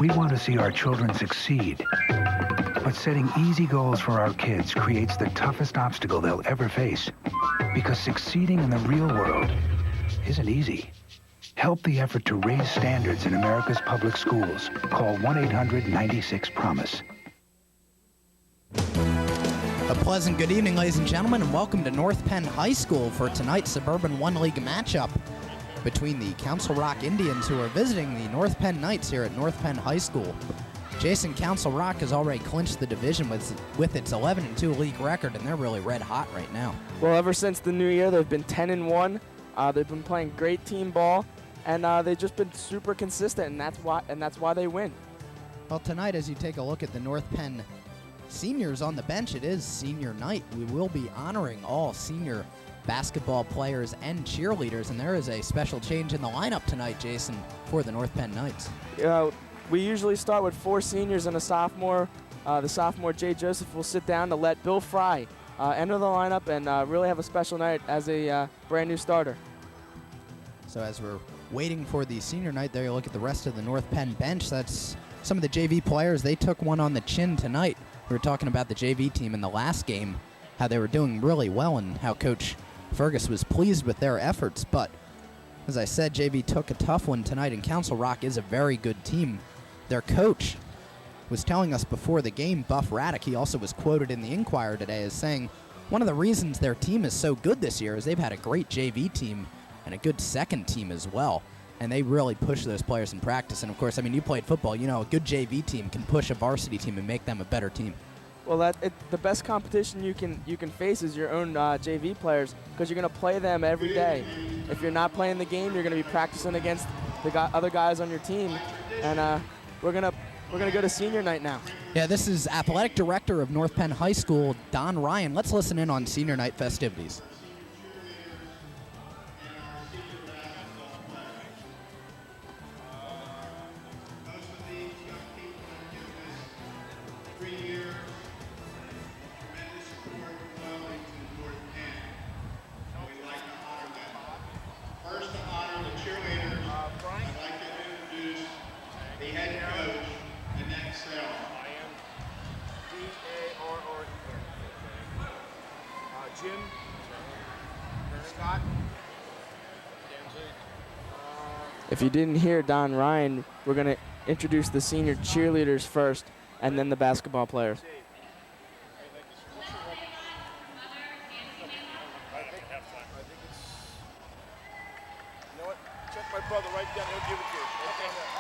We want to see our children succeed. But setting easy goals for our kids creates the toughest obstacle they'll ever face. Because succeeding in the real world isn't easy. Help the effort to raise standards in America's public schools. Call 1-800-96-PROMISE. A pleasant good evening, ladies and gentlemen, and welcome to North Penn High School for tonight's Suburban One League matchup between the Council Rock Indians, who are visiting the North Penn Knights here at North Penn High School. Jason, Council Rock has already clinched the division with its 11-2 league record, and they're really red hot right now. Well, ever since the new year, they've been 10-1. They've been playing great team ball, and they've just been super consistent, and that's why they win. Well, tonight, as you take a look at the North Penn seniors on the bench, it is senior night. We will be honoring all senior basketball players and cheerleaders, and there is a special change in the lineup tonight, Jason, for the North Penn Knights. We usually start with 4 seniors and a sophomore. The sophomore, Jay Joseph, will sit down to let Bill Fry enter the lineup and really have a special night as a brand new starter. So as we're waiting for the senior night, there you look at the rest of the North Penn bench. That's some of the JV players. They took one on the chin tonight. We were talking about the JV team in the last game, how they were doing really well and how Coach Fergus was pleased with their efforts. But as I said, JV took a tough one tonight, and Council Rock is a very good team. Their coach was telling us before the game, Buff Raddick, he also was quoted in the Inquirer today as saying one of the reasons their team is so good this year is they've had a great JV team and a good second team as well. And they really push those players in practice. And, of course, I mean, you played football. You know, a good JV team can push a varsity team and make them a better team. Well, the best competition you can face is your own JV players, because you're going to play them every day. If you're not playing the game, you're going to be practicing against the other guys on your team. And we're gonna go to senior night now. Yeah, this is Athletic Director of North Penn High School, Don Ryan. Let's listen in on senior night festivities. If you didn't hear Don Ryan, we're going to introduce the senior cheerleaders first and then the basketball players. You know what? Check my brother right down. He'll give it to you. Right down there.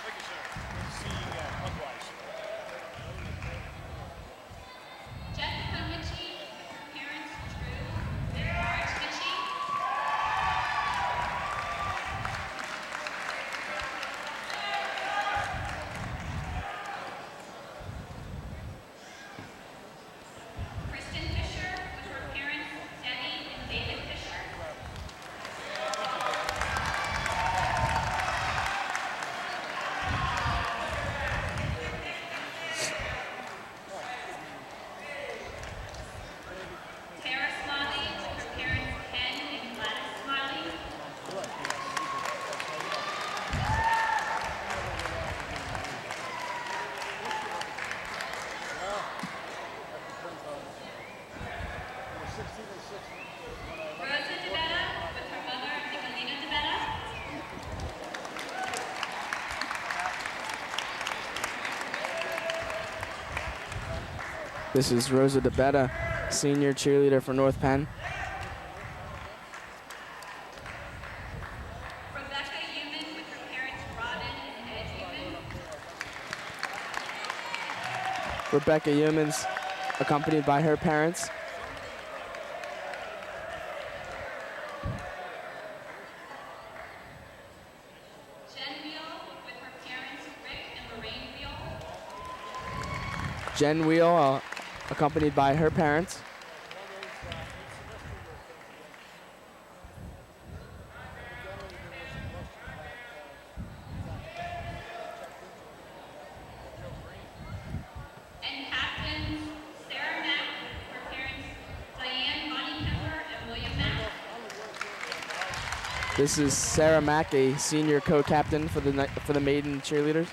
Thank you, sir. Good to see you again. Likewise. Jessica Mitchie, parents Drew, Marge Mitchie. Kristen Fisher, with her parents Debbie and David Fisher. Tara Smiley, with her parents Ken and Gladys Smiley. Rosa DeBetta, with her mother Nicolina DeBetta. This is Rosa DeBetta, senior cheerleader for North Penn. Rebecca Human, with her parents Robin and Ed Human. Rebecca Humans, accompanied by her parents. Jen Wheel, with her parents Rick and Lorraine Wheel. Jen Wheel, accompanied by her parents. And captains Sarah Mack, her parents Diane Bonnie Pepper and William Mack. This is Sarah Mack, a senior co-captain for the maiden cheerleaders.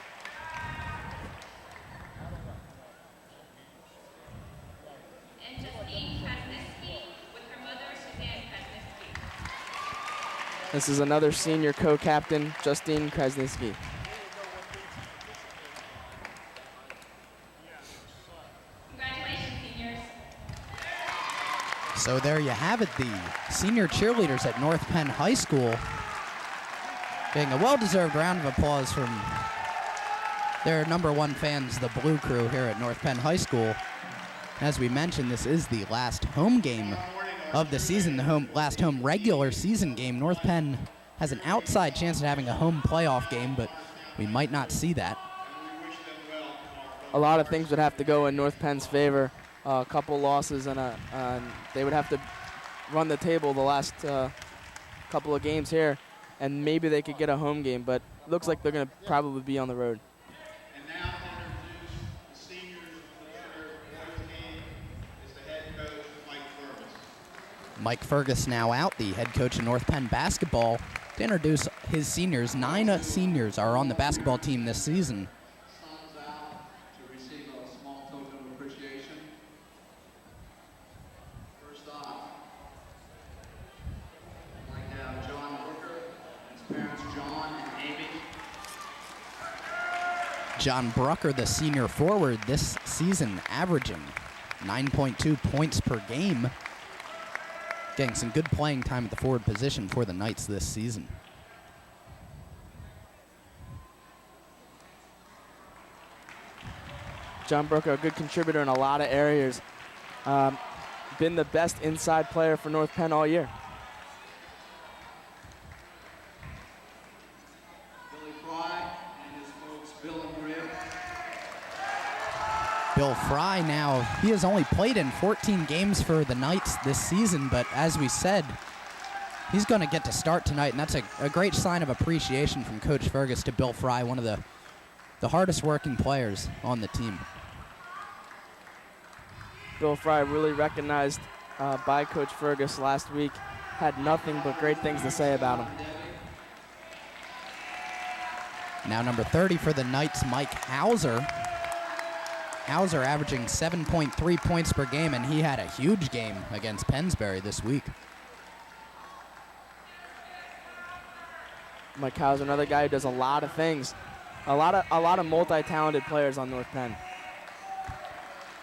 And Justine Krasniski with her mother, Suzanne Krasniski. This is another senior co-captain, Justine Krasniski. Congratulations, seniors. So there you have it, the senior cheerleaders at North Penn High School getting a well-deserved round of applause from their #1 fans, the Blue Crew here at North Penn High School. As we mentioned, this is the last home game of the season, the last home regular season game. North Penn has an outside chance of having a home playoff game, but we might not see that. A lot of things would have to go in North Penn's favor. A couple losses and they would have to run the table the last couple of games here, and maybe they could get a home game, but it looks like they're going to probably be on the road. And now to introduce the seniors for their boys team is the head coach, Mike Fergus. Mike Fergus now out, the head coach of North Penn basketball, to introduce his seniors. 9 seniors are on the basketball team this season. Sons out to receive a small token of appreciation. First off, I'd like to have John Booker and his parents John and Amy. John Brucker, the senior forward this season, averaging 9.2 points per game. Getting some good playing time at the forward position for the Knights this season. John Brooker, a good contributor in a lot of areas. Been the best inside player for North Penn all year. Billy Fry and his folks, Bill and Maria. Bill Fry now, he has only played in 14 games for the Knights this season, but as we said, he's going to get to start tonight, and that's a great sign of appreciation from Coach Fergus to Bill Fry, one of the hardest working players on the team. Bill Fry really recognized by Coach Fergus last week. Had nothing but great things to say about him. Now number 30 for the Knights, Mike Hauser. Hauser averaging 7.3 points per game, and he had a huge game against Pennsbury this week. Mike Hauser, another guy who does a lot of things. A lot of multi-talented players on North Penn.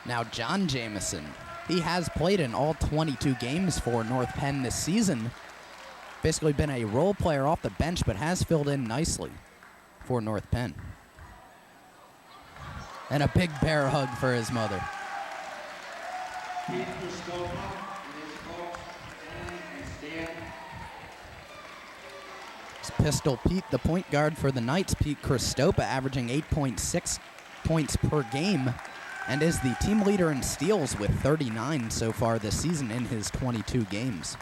Now John Jamison, he has played in all 22 games for North Penn this season. Basically been a role player off the bench, but has filled in nicely for North Penn. And a big bear hug for his mother. Keith Christopher and his folks, Dan and Stan. It's Pistol Pete, the point guard for the Knights. Pete Christopa averaging 8.6 points per game and is the team leader in steals with 39 so far this season in his 22 games.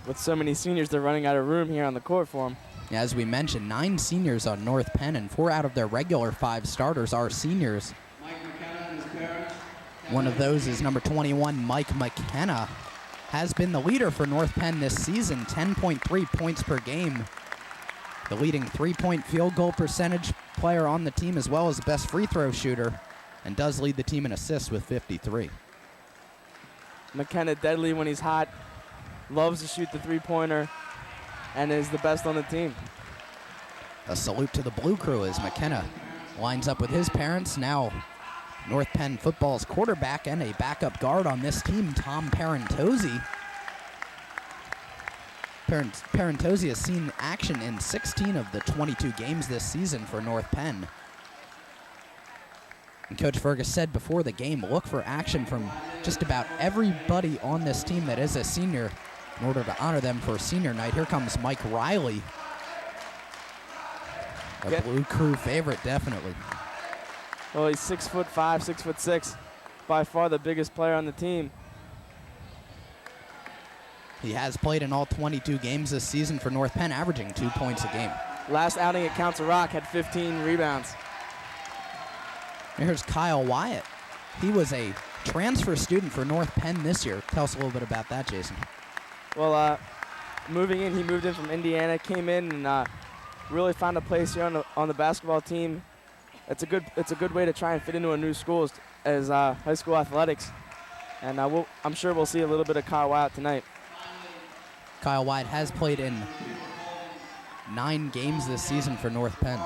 With so many seniors, they're running out of room here on the court for him. As we mentioned, 9 seniors on North Penn, and 4 out of their regular 5 starters are seniors. Mike McKenna and his parents. One of those is number 21, Mike McKenna. Has been the leader for North Penn this season, 10.3 points per game. The leading 3-point field goal percentage player on the team, as well as the best free throw shooter, and does lead the team in assists with 53. McKenna deadly when he's hot, loves to shoot the three-pointer, and is the best on the team. A salute to the Blue Crew as McKenna lines up with his parents. Now North Penn football's quarterback and a backup guard on this team, Tom Parentozzi. Parentozzi has seen action in 16 of the 22 games this season for North Penn. And Coach Fergus said before the game, look for action from just about everybody on this team that is a senior in order to honor them for senior night. Here comes Mike Riley. A Blue Crew favorite, definitely. Well, he's 6'5", 6'6", by far the biggest player on the team. He has played in all 22 games this season for North Penn, averaging 2 points a game. Last outing at Council Rock had 15 rebounds. Here's Kyle Wyatt. He was a transfer student for North Penn this year. Tell us a little bit about that, Jason. Well, he moved in from Indiana, came in and really found a place here on the basketball team. It's a good way to try and fit into a new school as high school athletics. And I'm sure we'll see a little bit of Kyle Wyatt tonight. Kyle Wyatt has played in 9 games this season for North Penn.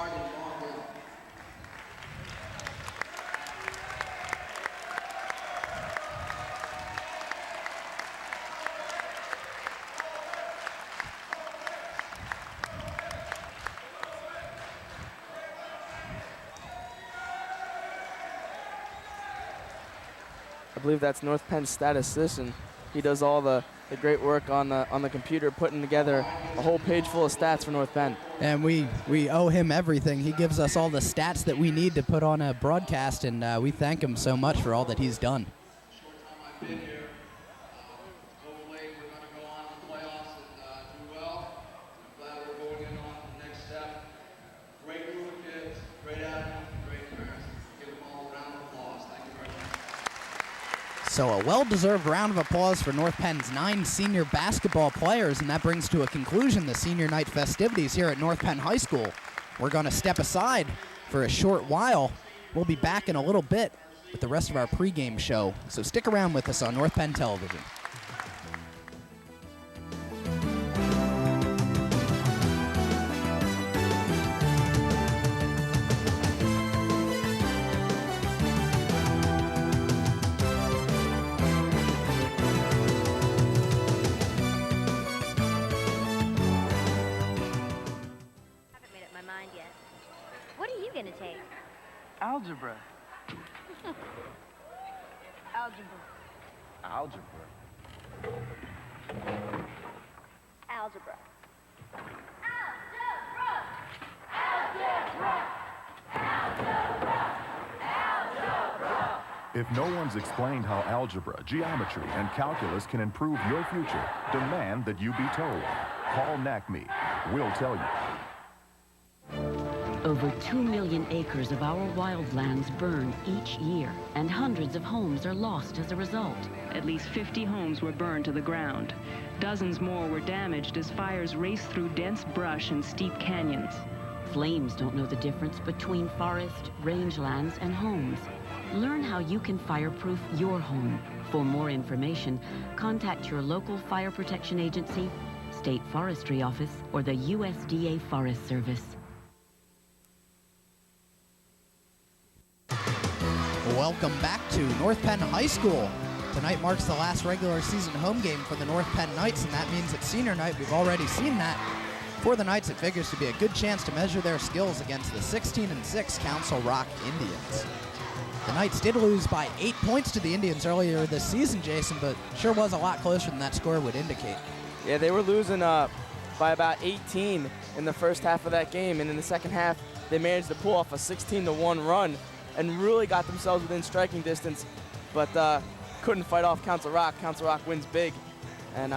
I believe that's North Penn's statistician. He does all the great work on the computer, putting together a whole page full of stats for North Penn. And we owe him everything. He gives us all the stats that we need to put on a broadcast, and we thank him so much for all that he's done. Hopefully, we're going to go on to the playoffs and do well. I'm glad we're going in on the next step. Great group of kids, great athletes, great parents. Give them all a round of applause. Thank you very much. So a well-deserved round of applause for North Penn's 9 senior basketball players, and that brings to a conclusion the senior night festivities here at North Penn High School. We're going to step aside for a short while. We'll be back in a little bit with the rest of our pregame show, so stick around with us on North Penn Television. Haven't made up my mind yet. What are you gonna take? Algebra. Algebra. Algebra. Algebra. If no one's explained how algebra, geometry, and calculus can improve your future, demand that you be told. Call NACME. We'll tell you. Over 2 million acres of our wildlands burn each year, and hundreds of homes are lost as a result. At least 50 homes were burned to the ground. Dozens more were damaged as fires raced through dense brush and steep canyons. Flames don't know the difference between forest, rangelands, and homes. Learn how you can fireproof your home. For more information, contact your local fire protection agency, State Forestry Office, or the USDA Forest Service. Welcome back to North Penn High School. Tonight marks the last regular season home game for the North Penn Knights, and that means at senior night, we've already seen that. For the Knights, it figures to be a good chance to measure their skills against the 16-6 Council Rock Indians. The Knights did lose by 8 points to the Indians earlier this season, Jason, but sure was a lot closer than that score would indicate. Yeah, they were losing by about 18 in the first half of that game, and in the second half, they managed to pull off a 16-1 run and really got themselves within striking distance, but couldn't fight off Council Rock. Council Rock wins big, and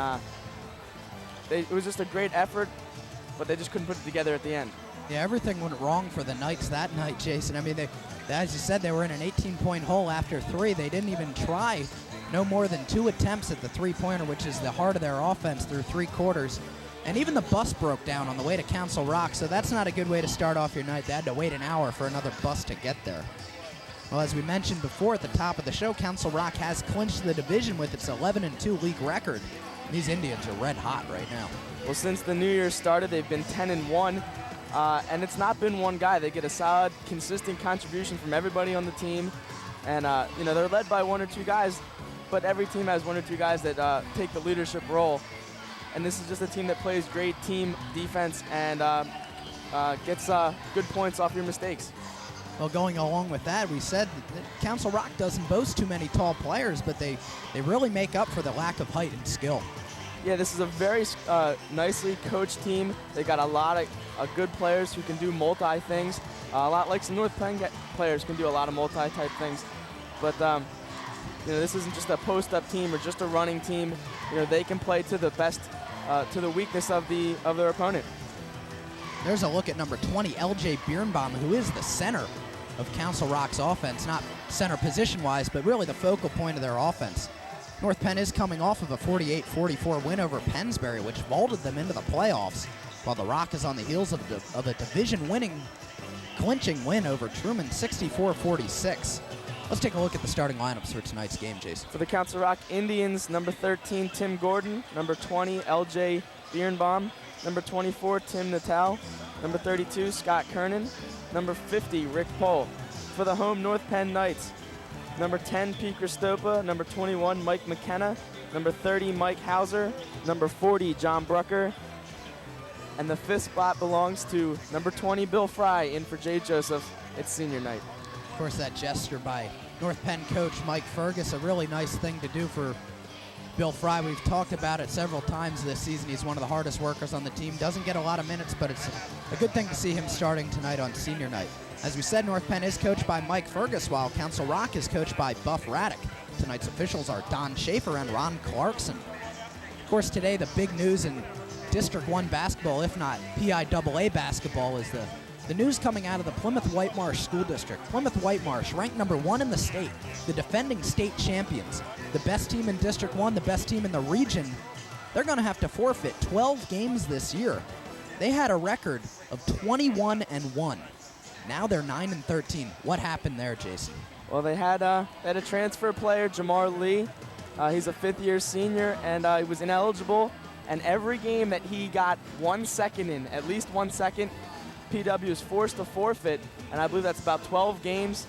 it was just a great effort, but they just couldn't put it together at the end. Yeah, everything went wrong for the Knights that night, Jason. I mean, as you said, they were in an 18-point hole after 3. They didn't even try no more than 2 attempts at the three-pointer, which is the heart of their offense, through 3 quarters. And even the bus broke down on the way to Council Rock, so that's not a good way to start off your night. They had to wait an hour for another bus to get there. Well, as we mentioned before at the top of the show, Council Rock has clinched the division with its 11-2 league record. These Indians are red hot right now. Well, since the new year started, they've been 10-1. And it's not been one guy. They get a solid, consistent contribution from everybody on the team. And, they're led by 1 or 2 guys, but every team has 1 or 2 guys that take the leadership role. And this is just a team that plays great team defense and gets good points off your mistakes. Well, going along with that, we said that Council Rock doesn't boast too many tall players, but they really make up for the lack of height and skill. Yeah, this is a very nicely coached team. They got a lot of good players who can do multi-things, a lot like some North Penn players can do a lot of multi-type things. But this isn't just a post-up team or just a running team. They can play to the best, to the weakness of their opponent. There's a look at number 20, LJ Birnbaum, who is the center of Council Rock's offense, not center position-wise, but really the focal point of their offense. North Penn is coming off of a 48-44 win over Pennsbury, which vaulted them into the playoffs, while the Rock is on the heels of a division-winning, clinching win over Truman, 64-46. Let's take a look at the starting lineups for tonight's game, Jason. For the Council Rock Indians, number 13, Tim Gordon. Number 20, L.J. Birnbaum. Number 24, Tim Natal. Number 32, Scott Kernan. Number 50, Rick Pohl. For the home North Penn Knights, number 10, Pete Christopa. Number 21, Mike McKenna. Number 30, Mike Hauser. Number 40, John Brucker. And the fifth spot belongs to number 20, Bill Fry, in for Jay Joseph. It's senior night. Of course, that gesture by North Penn coach Mike Fergus, a really nice thing to do for Bill Fry. We've talked about it several times this season. He's one of the hardest workers on the team. Doesn't get a lot of minutes, but it's a good thing to see him starting tonight on senior night. As we said, North Penn is coached by Mike Fergus, while Council Rock is coached by Buff Raddick. Tonight's officials are Don Schaefer and Ron Clarkson. Of course, today the big news in District 1 basketball, if not PIAA basketball, is the news coming out of the Plymouth Whitemarsh School District. Plymouth Whitemarsh, ranked number 1 in the state, the defending state champions, the best team in District 1, the best team in the region. They're going to have to forfeit 12 games this year. They had a record of 21-1. Now they're 9-13. What happened there, Jason? Well, they had a transfer player, Jamar Lee. He's a fifth-year senior, and he was ineligible. And every game that he got 1 second in, at least 1 second, PW is forced to forfeit, and I believe that's about 12 games.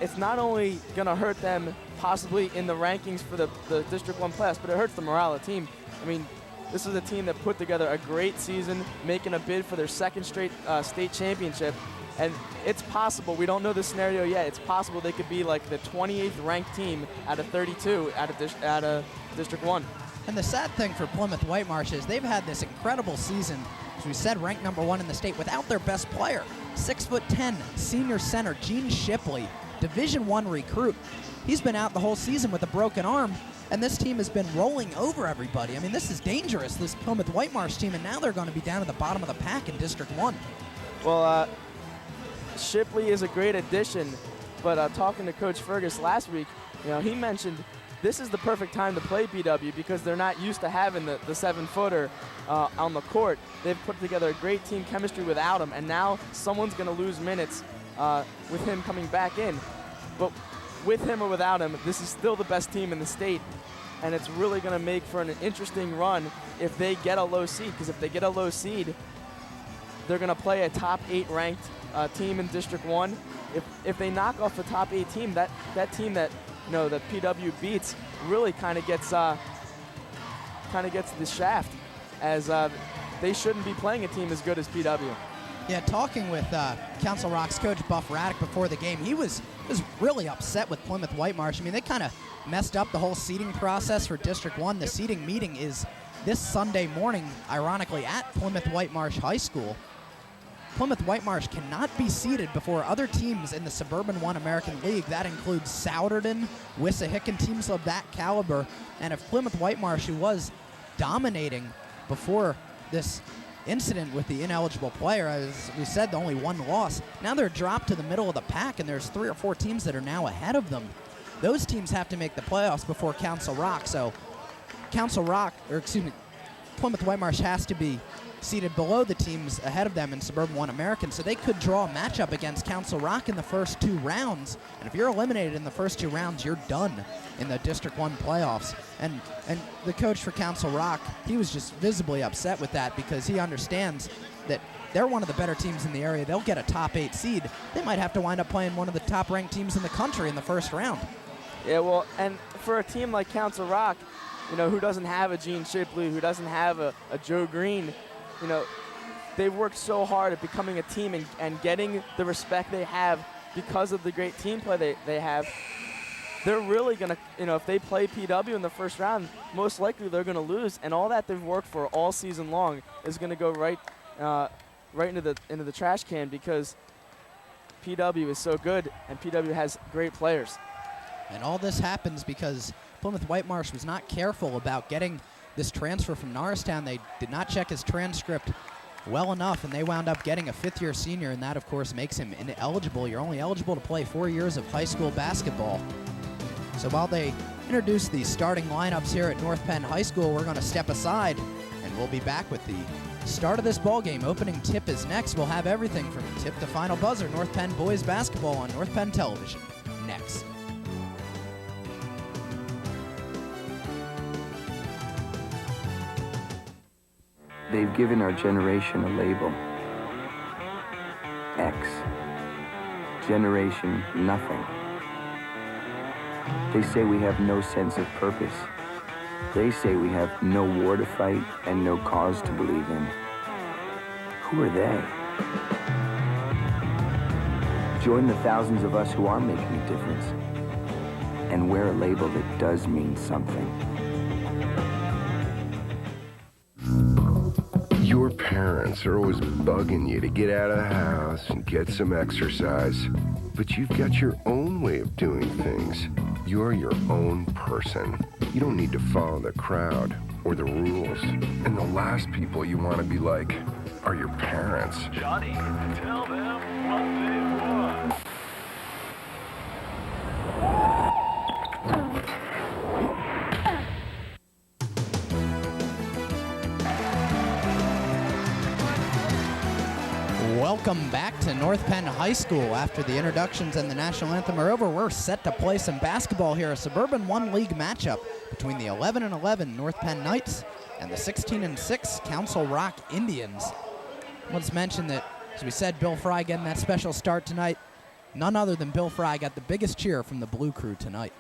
It's not only going to hurt them possibly in the rankings for the District 1 playoffs, but it hurts the morale of the team. I mean, this is a team that put together a great season, making a bid for their second straight state championship. And it's possible, we don't know the scenario yet, it's possible they could be like the 28th ranked team out of 32 out of District 1. And the sad thing for Plymouth Whitemarsh is they've had this incredible season, as we said, ranked number 1 in the state, without their best player. 6'10", senior center Gene Shipley, Division I recruit. He's been out the whole season with a broken arm, and this team has been rolling over everybody. I mean, this is dangerous, this Plymouth Whitemarsh team, and now they're going to be down at the bottom of the pack in District 1. Well, Shipley is a great addition, but talking to Coach Fergus last week, he mentioned this is the perfect time to play PW because they're not used to having the 7-footer on the court. They've put together a great team chemistry without him, and now someone's going to lose minutes with him coming back in. But with him or without him, this is still the best team in the state, and it's really going to make for an interesting run if they get a low seed, because if they get a low seed, they're going to play a top 8 ranked team in District 1. If they knock off the top 8 team, that team that that PW beats really kind of gets the shaft, as they shouldn't be playing a team as good as PW. Yeah, talking with Council Rock's coach Buff Raddick before the game, he was really upset with Plymouth Whitemarsh. I mean, they kind of messed up the whole seeding process for District 1. The seeding meeting is this Sunday morning, ironically, at Plymouth Whitemarsh High School. Plymouth Whitemarsh cannot be seeded before other teams in the Suburban 1 American League. That includes Souderton, Wissahickon, teams of that caliber. And if Plymouth Whitemarsh, who was dominating before this incident with the ineligible player, as we said, only 1 loss, now they're dropped to the middle of the pack, and there's 3 or 4 teams that are now ahead of them. Those teams have to make the playoffs before Council Rock. So Plymouth Whitemarsh has to be seated below the teams ahead of them in Suburban 1 American, so they could draw a matchup against Council Rock in the first 2 rounds. And if you're eliminated in the first 2 rounds, you're done in the District 1 playoffs. And the coach for Council Rock, he was just visibly upset with that because he understands that they're one of the better teams in the area. They'll get a top 8 seed. They might have to wind up playing one of the top-ranked teams in the country in the first round. Yeah, well, and for a team like Council Rock, who doesn't have a Gene Shipley, who doesn't have a Joe Green, they've worked so hard at becoming a team and getting the respect they have because of the great team play they have. They're really going to, if they play PW in the first round, most likely they're going to lose. And all that they've worked for all season long is going to go right into the trash can because PW is so good and PW has great players. And all this happens because Plymouth Whitemarsh was not careful about getting this transfer from Norristown. They did not check his transcript well enough, and they wound up getting a fifth-year senior, and that, of course, makes him ineligible. You're only eligible to play 4 years of high school basketball. So while they introduce the starting lineups here at North Penn High School, we're going to step aside, and we'll be back with the start of this ball game. Opening tip is next. We'll have everything from tip to final buzzer. North Penn boys basketball on North Penn Television next. They've given our generation a label. X. Generation Nothing. They say we have no sense of purpose. They say we have no war to fight and no cause to believe in. Who are they? Join the thousands of us who are making a difference and wear a label that does mean something. Your parents are always bugging you to get out of the house and get some exercise. But you've got your own way of doing things. You're your own person. You don't need to follow the crowd or the rules. And the last people you want to be like are your parents. Johnny, tell them what they want. Welcome back to North Penn High School. After the introductions and the national anthem are over, we're set to play some basketball here. A Suburban 1 League matchup between the 11-11 North Penn Knights and the 16-6 Council Rock Indians. Let's mention that, as we said, Bill Fry getting that special start tonight. None other than Bill Fry got the biggest cheer from the Blue Crew tonight.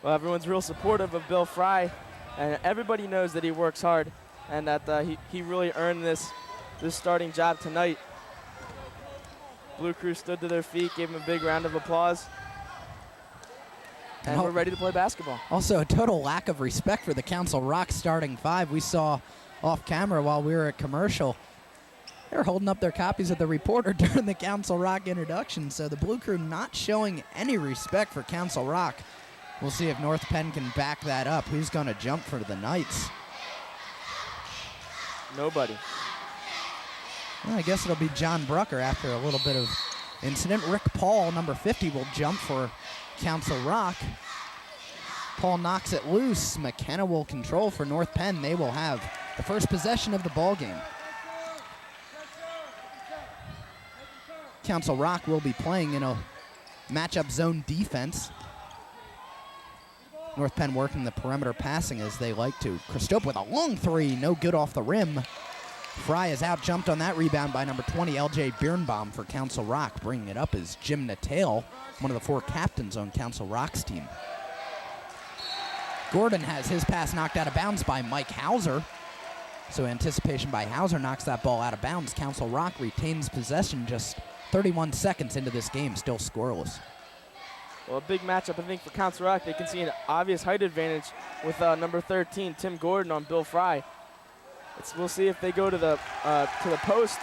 Well, everyone's real supportive of Bill Fry, and everybody knows that he works hard and that he really earned this starting job tonight. Blue Crew stood to their feet, gave him a big round of applause, and we're ready to play basketball. Also, a total lack of respect for the Council Rock starting five. We saw off camera while we were at commercial, they were holding up their copies of the reporter during the Council Rock introduction, so the Blue Crew not showing any respect for Council Rock. We'll see if North Penn can back that up. Who's going to jump for the Knights? Nobody. Well, I guess it'll be John Brucker after a little bit of incident. Rick Paul, number 50, will jump for Council Rock. Paul knocks it loose. McKenna will control for North Penn. They will have the first possession of the ball game. Council Rock will be playing in a matchup zone defense. North Penn working the perimeter passing as they like to. Christophe with a long three, no good off the rim. Fry is out jumped on that rebound by number 20, LJ Birnbaum for Council Rock. Bringing it up is Jim Natal, one of the 4 captains on Council Rock's team. Gordon has his pass knocked out of bounds by Mike Hauser. So anticipation by Hauser knocks that ball out of bounds. Council Rock retains possession just 31 seconds into this game, still scoreless. Well, a big matchup, I think, for Council Rock. They can see an obvious height advantage with number 13, Tim Gordon, on Bill Fry. We'll see if they go to the post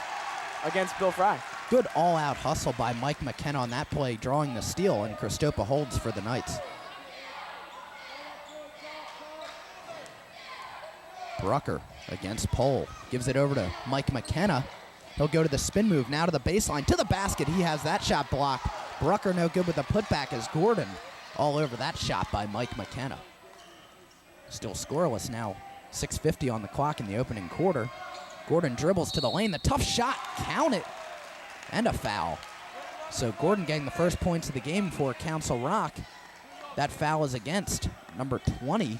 against Bill Fry. Good all-out hustle by Mike McKenna on that play, drawing the steal, and Christophe holds for the Knights. Brucker against Pole. Gives it over to Mike McKenna. He'll go to the spin move, now to the baseline, to the basket. He has that shot blocked. Brucker no good with a putback as Gordon all over that shot by Mike McKenna. Still scoreless now. 6:50 on the clock in the opening quarter. Gordon dribbles to the lane. The tough shot, count it, and a foul. So Gordon getting the first points of the game for Council Rock. That foul is against number 20,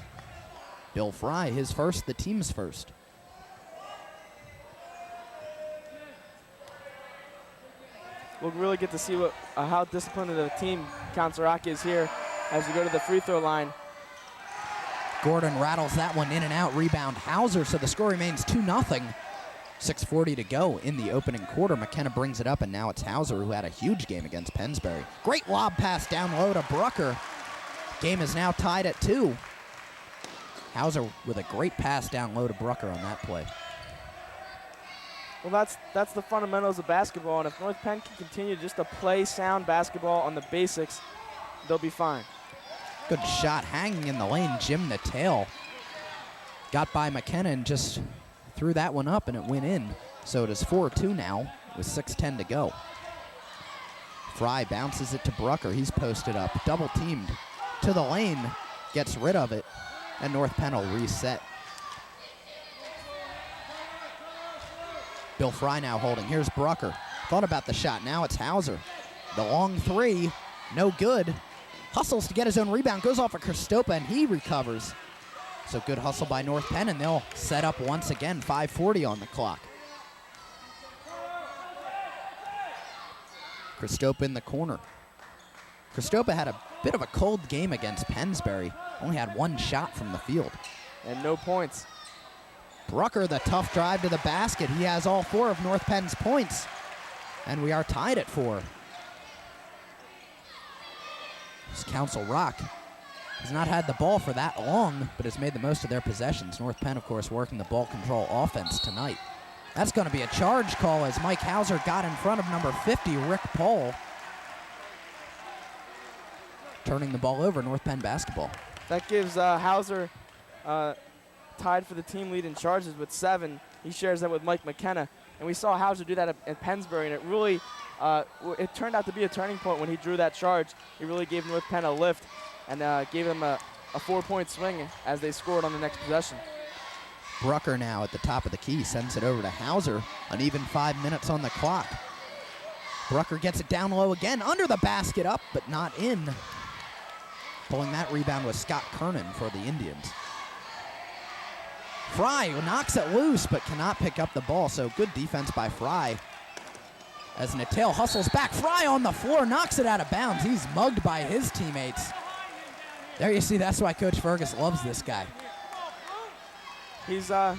Bill Fry, his first, the team's first. We'll really get to see how disciplined of a team Council Rock is here as we go to the free throw line. Gordon rattles that one in and out. Rebound Hauser, so the score remains 2-0. 6:40 to go in the opening quarter. McKenna brings it up, and now it's Hauser, who had a huge game against Pennsbury. Great lob pass down low to Brucker. Game is now tied at 2. Hauser with a great pass down low to Brucker on that play. Well, that's the fundamentals of basketball, and if North Penn can continue just to play sound basketball on the basics, they'll be fine. Good shot hanging in the lane. Jim Natal got by McKenna and just threw that one up, and it went in. So it is 4-2 now with 6:10 to go. Fry bounces it to Brucker. He's posted up, double teamed to the lane, gets rid of it, and North Penn will reset. Bill Fry now holding. Here's Brucker. Thought about the shot. Now it's Hauser. The long three, no good. Hustles to get his own rebound, goes off of Kristopa, and he recovers. So good hustle by North Penn, and they'll set up once again, 5:40 on the clock. Kristopa in the corner. Kristopa had a bit of a cold game against Pennsbury. Only had one shot from the field. And no points. Brucker, the tough drive to the basket. He has all 4 of North Penn's points. And we are tied at 4. This Council Rock has not had the ball for that long, but has made the most of their possessions. North Penn, of course, working the ball control offense tonight. That's going to be a charge call as Mike Hauser got in front of number 50, Rick Pohl. Turning the ball over, North Penn basketball. That gives Hauser tied for the team lead in charges with 7. He shares that with Mike McKenna. And we saw Hauser do that at Pennsbury, and it really it turned out to be a turning point when he drew that charge. He really gave North Penn a lift and gave them a 4-point swing as they scored on the next possession. Brucker now at the top of the key, sends it over to Hauser. An even 5 minutes on the clock. Brucker gets it down low again, under the basket, up, but not in. Pulling that rebound was Scott Kernan for the Indians. Fry knocks it loose, but cannot pick up the ball, so good defense by Fry. As Natal hustles back, Fry on the floor, knocks it out of bounds. He's mugged by his teammates. There you see, that's why Coach Fergus loves this guy. He's the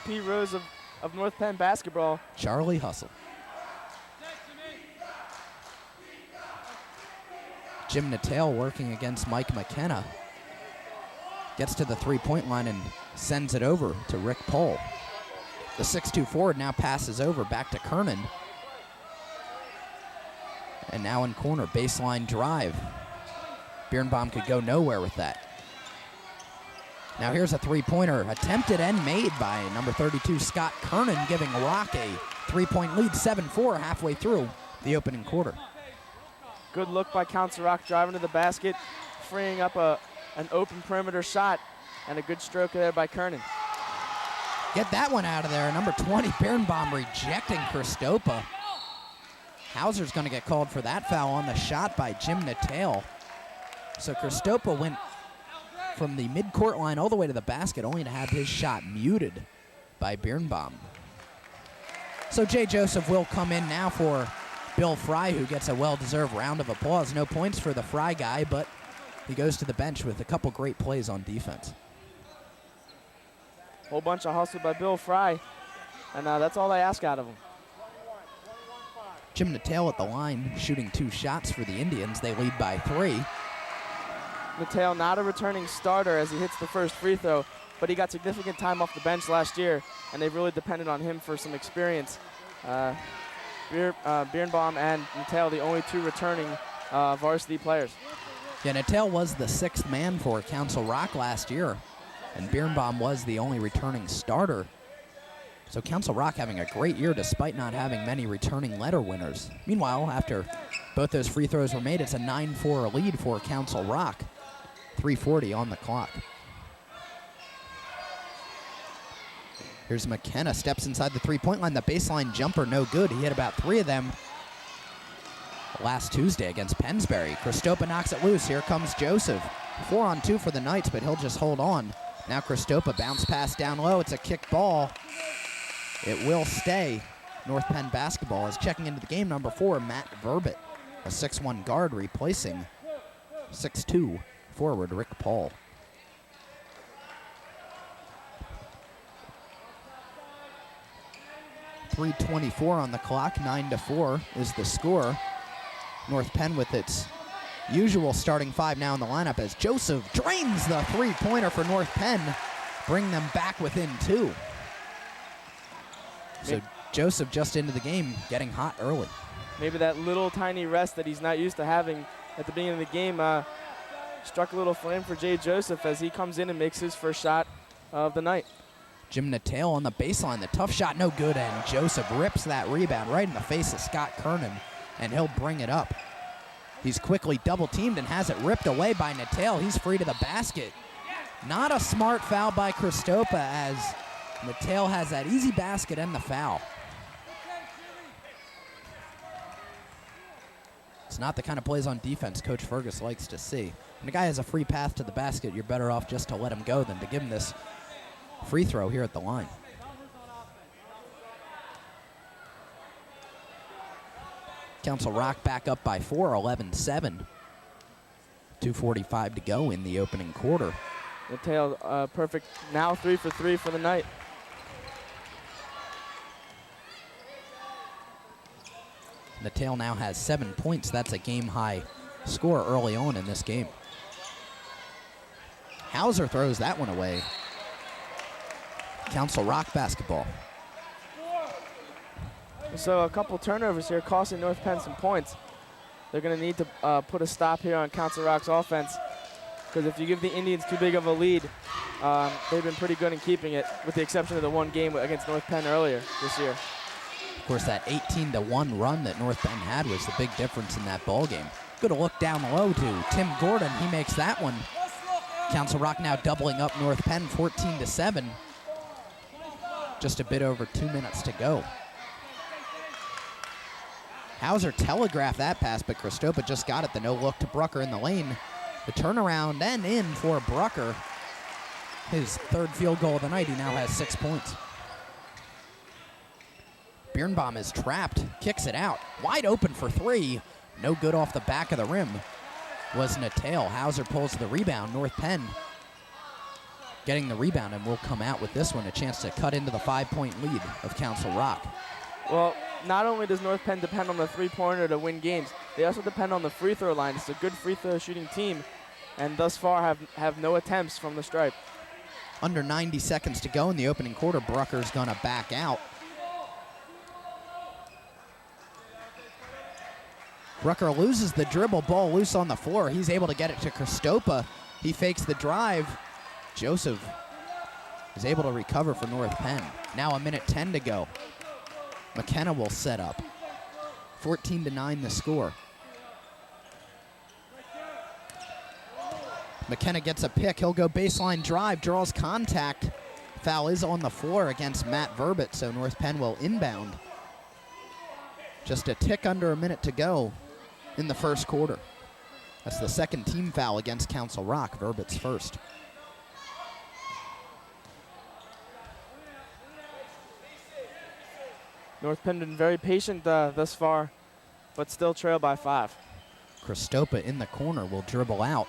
Pete Rose of North Penn basketball. Charlie Hustle. Jim Natal working against Mike McKenna. Gets to the three-point line and sends it over to Rick Pohl. The 6'2 forward now passes over back to Kernan. And now in corner, baseline drive. Birnbaum could go nowhere with that. Now here's a three-pointer attempted and made by number 32, Scott Kernan, giving Rock a three-point lead, 7-4 halfway through the opening quarter. Good look by Council Rock, driving to the basket, freeing up an open perimeter shot, and a good stroke there by Kernan. Get that one out of there. Number 20, Birnbaum rejecting Kristopa. Hauser's going to get called for that foul on the shot by Jim Natal. So Kristopa went from the mid-court line all the way to the basket, only to have his shot muted by Birnbaum. So Jay Joseph will come in now for Bill Fry, who gets a well-deserved round of applause. No points for the Fry guy, but he goes to the bench with a couple great plays on defense. Whole bunch of hustle by Bill Fry, and that's all they ask out of him. Jim Natal at the line, shooting 2 shots for the Indians. They lead by 3. Natal not a returning starter as he hits the first free throw, but he got significant time off the bench last year, and they've really depended on him for some experience. Birnbaum and Natal, the only 2 returning varsity players. Yeah, Natal was the 6th man for Council Rock last year, and Birnbaum was the only returning starter. So Council Rock having a great year despite not having many returning letter winners. Meanwhile, after both those free throws were made, it's a 9-4 lead for Council Rock. 3:40 on the clock. Here's McKenna, steps inside the three-point line. The baseline jumper, no good. He hit about 3 of them last Tuesday against Pennsbury. Kristopa knocks it loose. Here comes Joseph. 4-on-2 for the Knights, but he'll just hold on. Now Kristopa, bounce pass down low. It's a kick ball. It will stay. North Penn basketball is checking into the game, number 4, Matt Verbit, a 6'1 guard replacing 6'2 forward Rick Pohl. .324 on the clock, 9-4 is the score. North Penn with its usual starting 5 now in the lineup as Joseph drains the three-pointer for North Penn, bring them back within 2. So Joseph just into the game, getting hot early. Maybe that little tiny rest that he's not used to having at the beginning of the game struck a little flame for Jay Joseph as he comes in and makes his first shot of the night. Jim Natal on the baseline. The tough shot, no good, and Joseph rips that rebound right in the face of Scott Kernan, and he'll bring it up. He's quickly double-teamed and has it ripped away by Natal. He's free to the basket. Not a smart foul by Christopa, as Natal has that easy basket and the foul. It's not the kind of plays on defense Coach Fergus likes to see. When a guy has a free path to the basket, you're better off just to let him go than to give him this free throw here at the line. Council Rock back up by 4, 11-7. 2:45 to go in the opening quarter. Natal, perfect. Now 3 for 3 for the night. Natal now has 7 points. That's a game-high score early on in this game. Hauser throws that one away. Council Rock basketball. So a couple turnovers here costing North Penn some points. They're going to need to put a stop here on Council Rock's offense, because if you give the Indians too big of a lead, they've been pretty good in keeping it, with the exception of the one game against North Penn earlier this year. Of course, that 18-1 run that North Penn had was the big difference in that ball game. Good look down low to Tim Gordon. He makes that one. Council Rock now doubling up North Penn 14-7. Just a bit over 2 minutes to go. Hauser telegraphed that pass, but Christopa just got it. The no-look to Brucker in the lane. The turnaround and in for Brucker. His third field goal of the night. He now has 6 points. Birnbaum is trapped, kicks it out. Wide open for 3. No good off the back of the rim was Natal. Hauser pulls the rebound. North Penn getting the rebound, and will come out with this one, a chance to cut into the 5-point lead of Council Rock. Well, not only does North Penn depend on the three-pointer to win games, they also depend on the free throw line. It's a good free throw shooting team, and thus far have no attempts from the stripe. Under 90 seconds to go in the opening quarter. Brucker's gonna back out. Brucker loses the dribble, ball loose on the floor. He's able to get it to Christopa. He fakes the drive. Joseph is able to recover for North Penn. Now 1:10 to go. McKenna will set up. 14-9 the score. McKenna gets a pick. He'll go baseline drive, draws contact. Foul is on the floor against Matt Verbit, so North Penn will inbound. Just a tick under a minute to go in the first quarter. That's the second team foul against Council Rock, Verbit's first. North Penn been very patient thus far, but still trail by 5. Christopa in the corner will dribble out.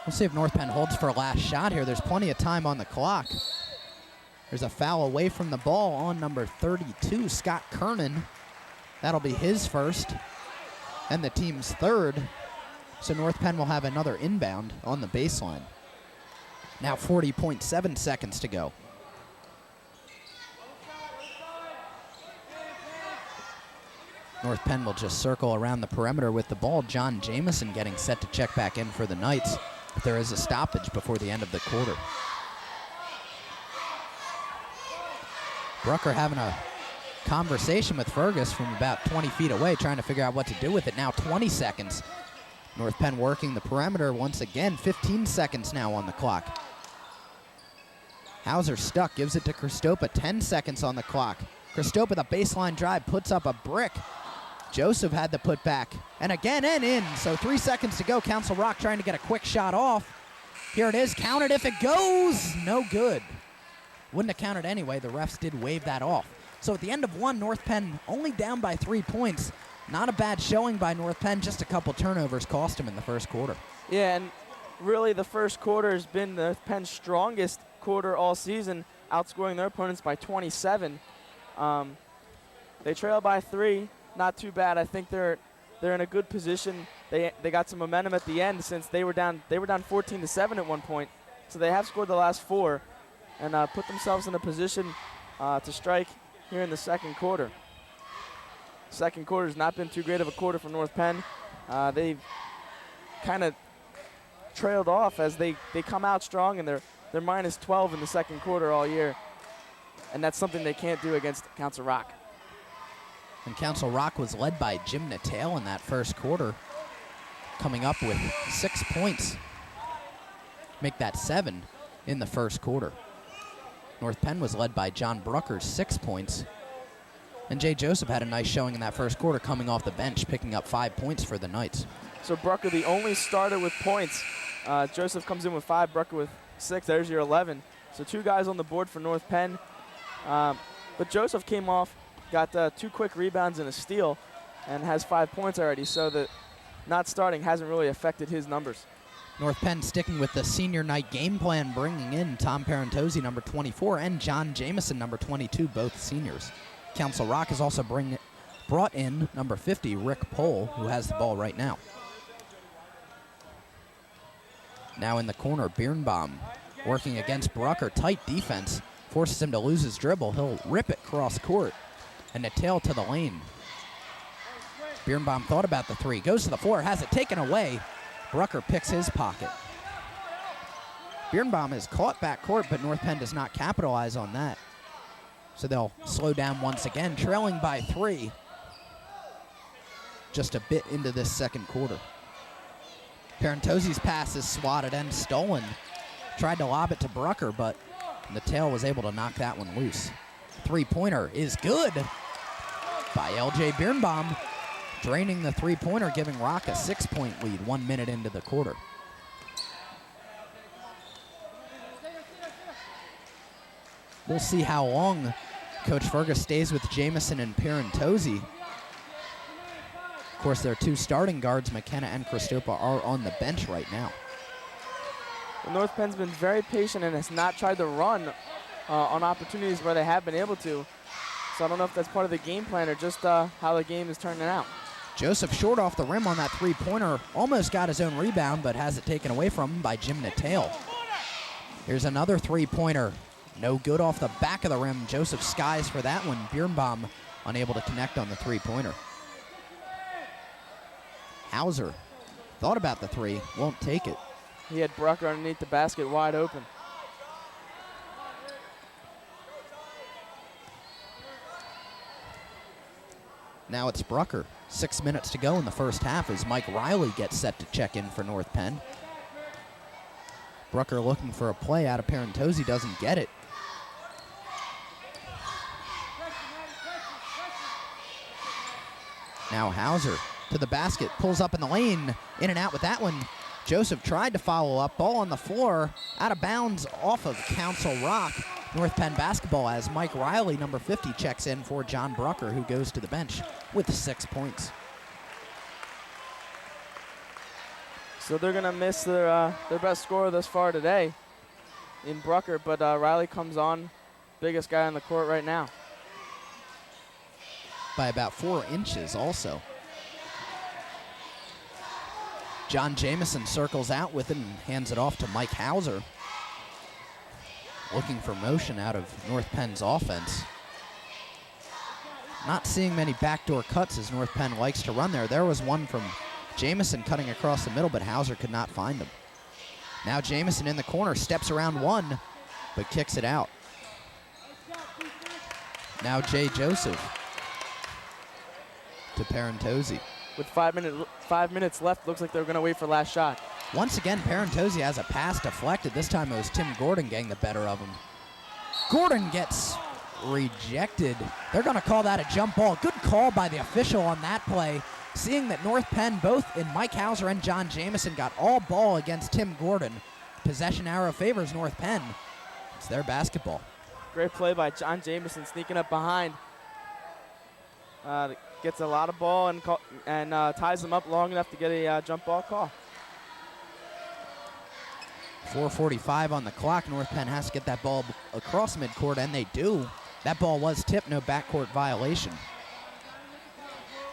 We'll see if North Penn holds for a last shot here. There's plenty of time on the clock. There's a foul away from the ball on number 32, Scott Kernan. That'll be his first and the team's third. So North Penn will have another inbound on the baseline. Now 40.7 seconds to go. North Penn will just circle around the perimeter with the ball. John Jameson getting set to check back in for the Knights. But there is a stoppage before the end of the quarter. Brucker having a conversation with Fergus from about 20 feet away, trying to figure out what to do with it. Now 20 seconds. North Penn working the perimeter once again. 15 seconds now on the clock. Hauser stuck, gives it to Christopa. 10 seconds on the clock. Christopa, the baseline drive, puts up a brick. Joseph had the putback, and again and in. So 3 seconds to go. Council Rock trying to get a quick shot off. Here it is, counted if it goes. No good. Wouldn't have counted anyway. The refs did wave that off. So at the end of one, North Penn only down by 3 points. Not a bad showing by North Penn. Just a couple turnovers cost him in the first quarter. Yeah, and really the first quarter has been North Penn's strongest quarter all season, outscoring their opponents by 27. They trail by 3. Not too bad. I think they're in a good position. They got some momentum at the end, since they were down 14-7 at one point. So they have scored the last 4 and put themselves in a position to strike here in the second quarter. Second quarter has not been too great of a quarter for North Penn. They've kind of trailed off as they come out strong, and they're They're minus 12 in the second quarter all year, and that's something they can't do against Council Rock. And Council Rock was led by Jim Natal in that first quarter, coming up with 6 points. Make that 7 in the first quarter. North Penn was led by John Brucker, 6 points. And Jay Joseph had a nice showing in that first quarter, coming off the bench, picking up 5 points for the Knights. So Brucker, the only starter with points. Joseph comes in with 5, Brucker with 6. There's your 11. So 2 guys on the board for North Penn. But Joseph came off, got 2 quick rebounds and a steal, and has 5 points already. So that not starting hasn't really affected his numbers. North Penn sticking with the senior night game plan, bringing in Tom Parentozzi, number 24, and John Jameson, number 22, both seniors. Council Rock has also brought in number 50, Rick Pohl, who has the ball right now. Now in the corner, Birnbaum working against Brucker. Tight defense forces him to lose his dribble. He'll rip it cross court and Natal to the lane. Birnbaum thought about the 3, goes to the floor, has it taken away. Brucker picks his pocket. Birnbaum is caught back court, but North Penn does not capitalize on that. So they'll slow down once again, trailing by 3. Just a bit into this second quarter. Parentozzi's pass is swatted and stolen. Tried to lob it to Brucker, but Natal was able to knock that one loose. 3-pointer is good by L.J. Birnbaum, draining the 3-pointer, giving Rock a 6-point lead 1 minute into the quarter. We'll see how long Coach Fergus stays with Jameson and Parentozzi. Of course, their 2 starting guards, McKenna and Christopa, are on the bench right now. Well, North Penn's been very patient and has not tried to run on opportunities where they have been able to. So I don't know if that's part of the game plan or just how the game is turning out. Joseph short off the rim on that 3-pointer. Almost got his own rebound, but has it taken away from him by Jim Natal. Here's another 3-pointer. No good off the back of the rim. Joseph skies for that one. Birnbaum unable to connect on the 3-pointer. Hauser thought about the 3, won't take it. He had Brucker underneath the basket wide open. Now it's Brucker. 6 minutes to go in the first half as Mike Riley gets set to check in for North Penn. Brucker looking for a play out of Parentozzi, doesn't get it. Now Hauser to the basket, pulls up in the lane, in and out with that one. Joseph tried to follow up, ball on the floor, out of bounds off of Council Rock. North Penn basketball as Mike Riley, number 50, checks in for John Brucker, who goes to the bench with 6 points. So they're gonna miss their best scorer thus far today in Brucker, but Riley comes on, biggest guy on the court right now. By about 4 inches also. John Jameson circles out with it and hands it off to Mike Hauser. Looking for motion out of North Penn's offense. Not seeing many backdoor cuts as North Penn likes to run there. There was one from Jameson cutting across the middle, but Hauser could not find him. Now Jameson in the corner, steps around one, but kicks it out. Now Jay Joseph to Parentozzi. With 5 minutes left, looks like they're going to wait for last shot. Once again, Parentozzi has a pass deflected. This time it was Tim Gordon getting the better of him. Gordon gets rejected. They're going to call that a jump ball. Good call by the official on that play. Seeing that North Penn, both in Mike Hauser and John Jameson, got all ball against Tim Gordon. Possession arrow favors North Penn. It's their basketball. Great play by John Jameson, sneaking up behind. Gets a lot of ball and ties them up long enough to get a jump ball call. 4:45 on the clock. North Penn has to get that ball across midcourt, and they do. That ball was tipped, no backcourt violation.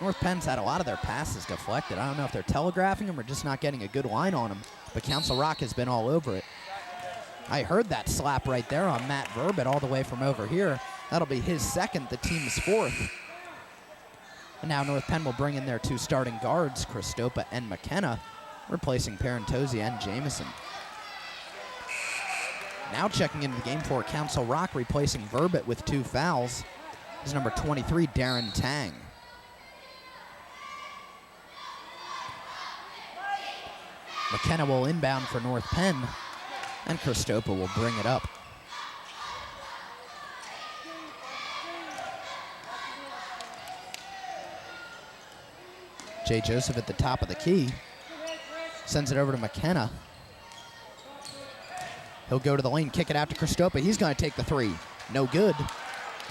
North Penn's had a lot of their passes deflected. I don't know if they're telegraphing them or just not getting a good line on them, but Council Rock has been all over it. I heard that slap right there on Matt Verbit all the way from over here. That'll be his second, the team's fourth. And now North Penn will bring in their 2 starting guards, Christopa and McKenna, replacing Parentozzi and Jameson. Now checking into the game for Council Rock, replacing Verbit with 2 fouls, is number 23, Darren Tang. McKenna will inbound for North Penn, and Christopa will bring it up. Jay Joseph at the top of the key. Sends it over to McKenna. He'll go to the lane, kick it out to Christopa. He's going to take the 3. No good.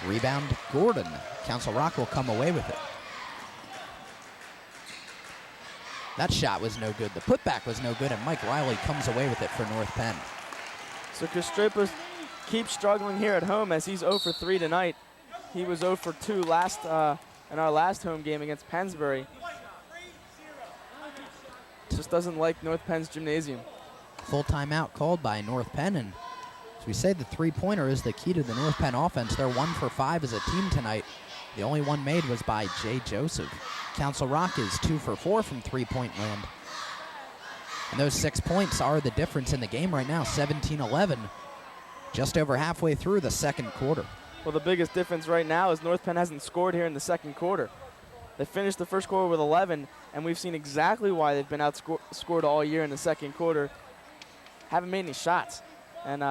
Rebound, Gordon. Council Rock will come away with it. That shot was no good. The putback was no good, and Mike Riley comes away with it for North Penn. So Christopa keeps struggling here at home as he's 0 for 3 tonight. He was 0 for 2 in our last home game against Pennsbury. Just doesn't like North Penn's gymnasium. Full timeout called by North Penn, and as we say, the 3-pointer is the key to the North Penn offense. They're 1 for 5 as a team tonight. The only one made was by Jay Joseph. Council Rock is 2 for 4 from 3-point land. And those 6 points are the difference in the game right now, 17-11, just over halfway through the second quarter. Well, the biggest difference right now is North Penn hasn't scored here in the second quarter. They finished the first quarter with 11, and we've seen exactly why they've been outscored all year in the second quarter. Haven't made any shots, and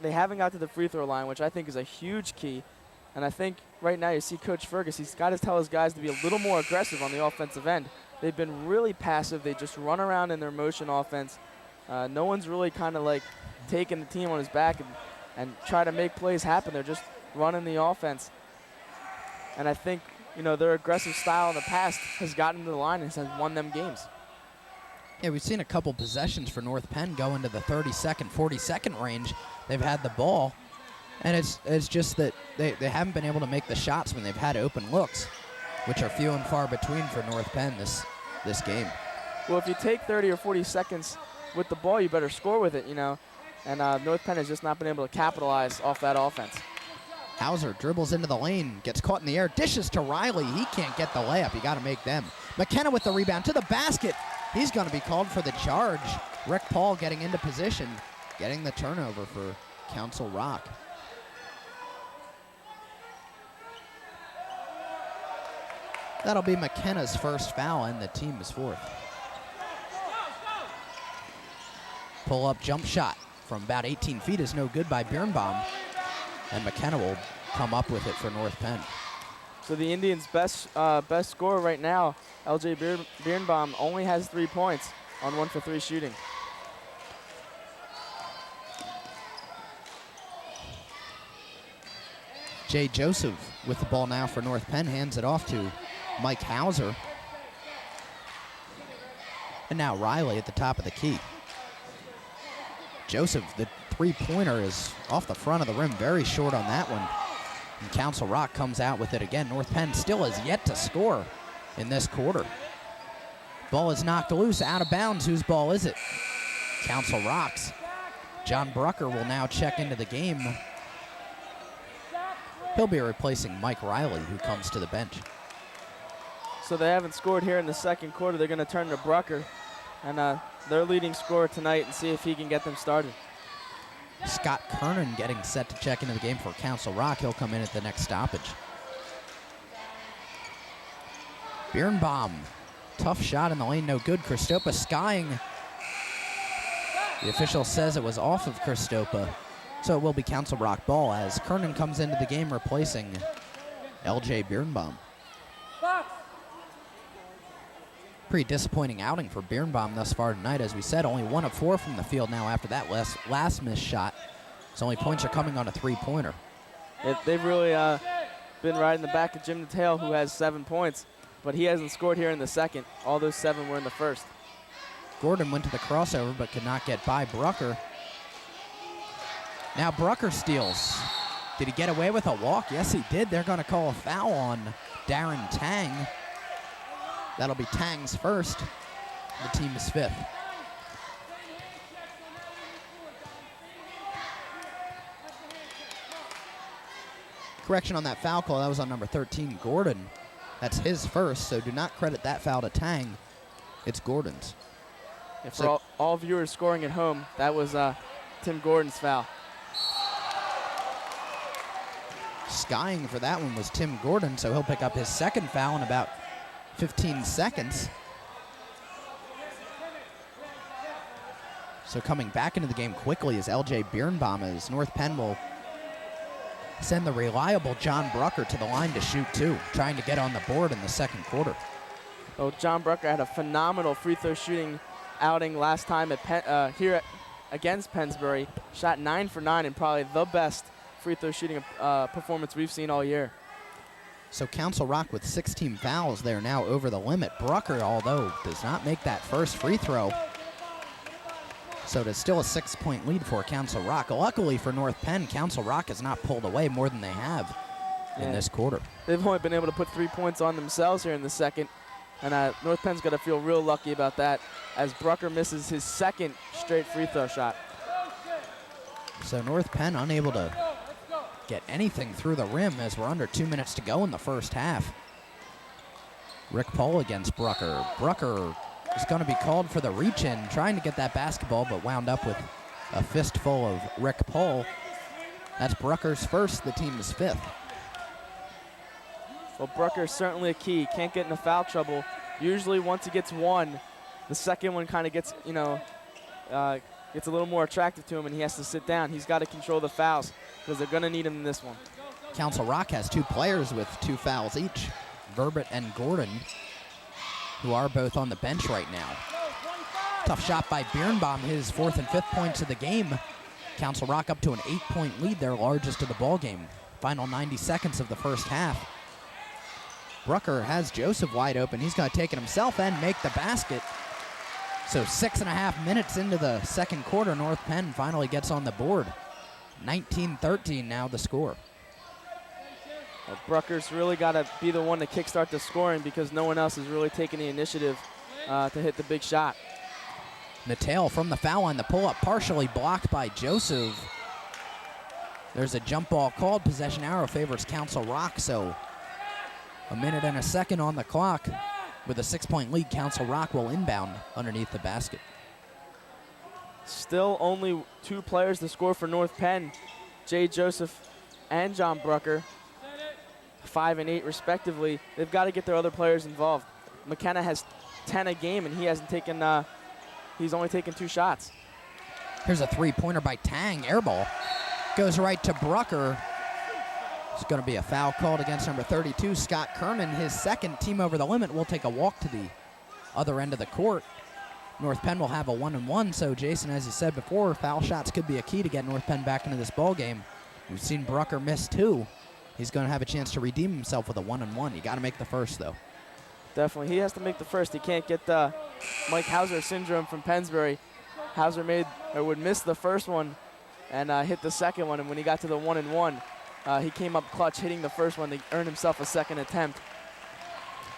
they haven't got to the free throw line, which I think is a huge key. And I think right now you see Coach Fergus, he's got to tell his guys to be a little more aggressive on the offensive end. They've been really passive. They just run around in their motion offense. No one's really kind of like taking the team on his back and try to make plays happen. They're just running the offense. And I think, their aggressive style in the past has gotten to the line and has won them games. Yeah, we've seen a couple possessions for North Penn go into the 30-second, 40-second range. They've had the ball, and it's just that they haven't been able to make the shots when they've had open looks, which are few and far between for North Penn this game. Well, if you take 30 or 40 seconds with the ball, you better score with it, And North Penn has just not been able to capitalize off that offense. Hauser dribbles into the lane, gets caught in the air, dishes to Riley. He can't get the layup. You got to make them. McKenna with the rebound to the basket. He's going to be called for the charge. Rick Paul getting into position, getting the turnover for Council Rock. That'll be McKenna's first foul, and the team is 4th. Pull-up jump shot from about 18 feet is no good by Birnbaum, and McKenna will come up with it for North Penn. So the Indians' best scorer right now, L.J. Birnbaum, only has 3 points on 1 for 3 shooting. Jay Joseph with the ball now for North Penn, hands it off to Mike Hauser. And now Riley at the top of the key. Joseph, the 3-pointer is off the front of the rim, very short on that one. And Council Rock comes out with it again. North Penn still has yet to score in this quarter. Ball is knocked loose, out of bounds. Whose ball is it? Council Rock's. John Brucker will now check into the game. He'll be replacing Mike Riley, who comes to the bench. So they haven't scored here in the second quarter. They're going to turn to Brucker, and their leading scorer tonight, and see if he can get them started. Scott Kernan getting set to check into the game for Council Rock. He'll come in at the next stoppage. Birnbaum, tough shot in the lane, no good. Christopa skying. The official says it was off of Christopa, so it will be Council Rock ball as Kernan comes into the game replacing L.J. Birnbaum. Pretty disappointing outing for Birnbaum thus far tonight. As we said, only 1 of 4 from the field now after that last missed shot. His only points are coming on a 3-pointer. They've really been riding the back of Jim Detail, who has 7 points, but he hasn't scored here in the second. All those 7 were in the first. Gordon went to the crossover but could not get by Brucker. Now Brucker steals. Did he get away with a walk? Yes, he did. They're going to call a foul on Darren Tang. That'll be Tang's first. The team is 5th. Correction on that foul call. That was on number 13, Gordon. That's his first, so do not credit that foul to Tang. It's Gordon's. Yeah, for all viewers scoring at home, that was Tim Gordon's foul. skying for that one was Tim Gordon, so he'll pick up his second foul in about 15 seconds. So coming back into the game quickly is L.J. Birnbaum, as North Penn will send the reliable John Brucker to the line to shoot two, trying to get on the board in the second quarter. Well, John Brucker had a phenomenal free throw shooting outing last time at against Pennsbury. Shot 9 for 9 and probably the best free throw shooting performance we've seen all year. So Council Rock with 16 fouls. They're now over the limit. Brucker, although, does not make that first free throw. So it is still a 6-point lead for Council Rock. Luckily for North Penn, Council Rock has not pulled away more than they have in this quarter. They've only been able to put 3 points on themselves here in the second. And North Penn's got to feel real lucky about that, as Brucker misses his second straight free throw shot. So North Penn unable to get anything through the rim as we're under 2 minutes to go in the first half. Rick Pohl against Brucker. Brucker is going to be called for the reach-in, trying to get that basketball, but wound up with a fistful of Rick Pohl. That's Brucker's first, the team's fifth. Well, Brucker's certainly a key. Can't get into foul trouble. Usually once he gets one, the second one kind of gets, gets a little more attractive to him, and he has to sit down. He's got to control the fouls because they're going to need him in this one. Council Rock has 2 players with 2 fouls each, Verbit and Gordon, who are both on the bench right now. Tough shot by Birnbaum, his 4th and 5th points of the game. Council Rock up to an 8-point lead, their largest of the ball game. Final 90 seconds of the first half. Brucker has Joseph wide open. He's going to take it himself and make the basket. So 6.5 minutes into the second quarter, North Penn finally gets on the board. 19-13 now the score. Well, Brucker's really got to be the one to kickstart the scoring because no one else is really taking the initiative to hit the big shot. Natal from the foul line, the pull-up partially blocked by Joseph. There's a jump ball called. Possession arrow favors Council Rock, so a minute and a second on the clock. With a 6-point lead, Council Rock will inbound underneath the basket. Still only 2 players to score for North Penn, Jay Joseph and John Brucker, 5 and 8 respectively. They've got to get their other players involved. McKenna has 10 a game, and he hasn't taken. He's only taken 2 shots. Here's a 3-pointer by Tang, airball. Goes right to Brucker. It's going to be a foul called against number 32, Scott Kernan. His second. Team over the limit will take a walk to the other end of the court. North Penn will have a 1-and-1, so Jason, as you said before, foul shots could be a key to get North Penn back into this ball game. We've seen Brucker miss 2. He's going to have a chance to redeem himself with a 1-and-1. You got to make the first, though. Definitely. He has to make the first. He can't get the Mike Hauser syndrome from Pennsbury. Hauser would miss the first one and hit the second one, and when he got to the 1-and-1, he came up clutch, hitting the first one to earn himself a second attempt.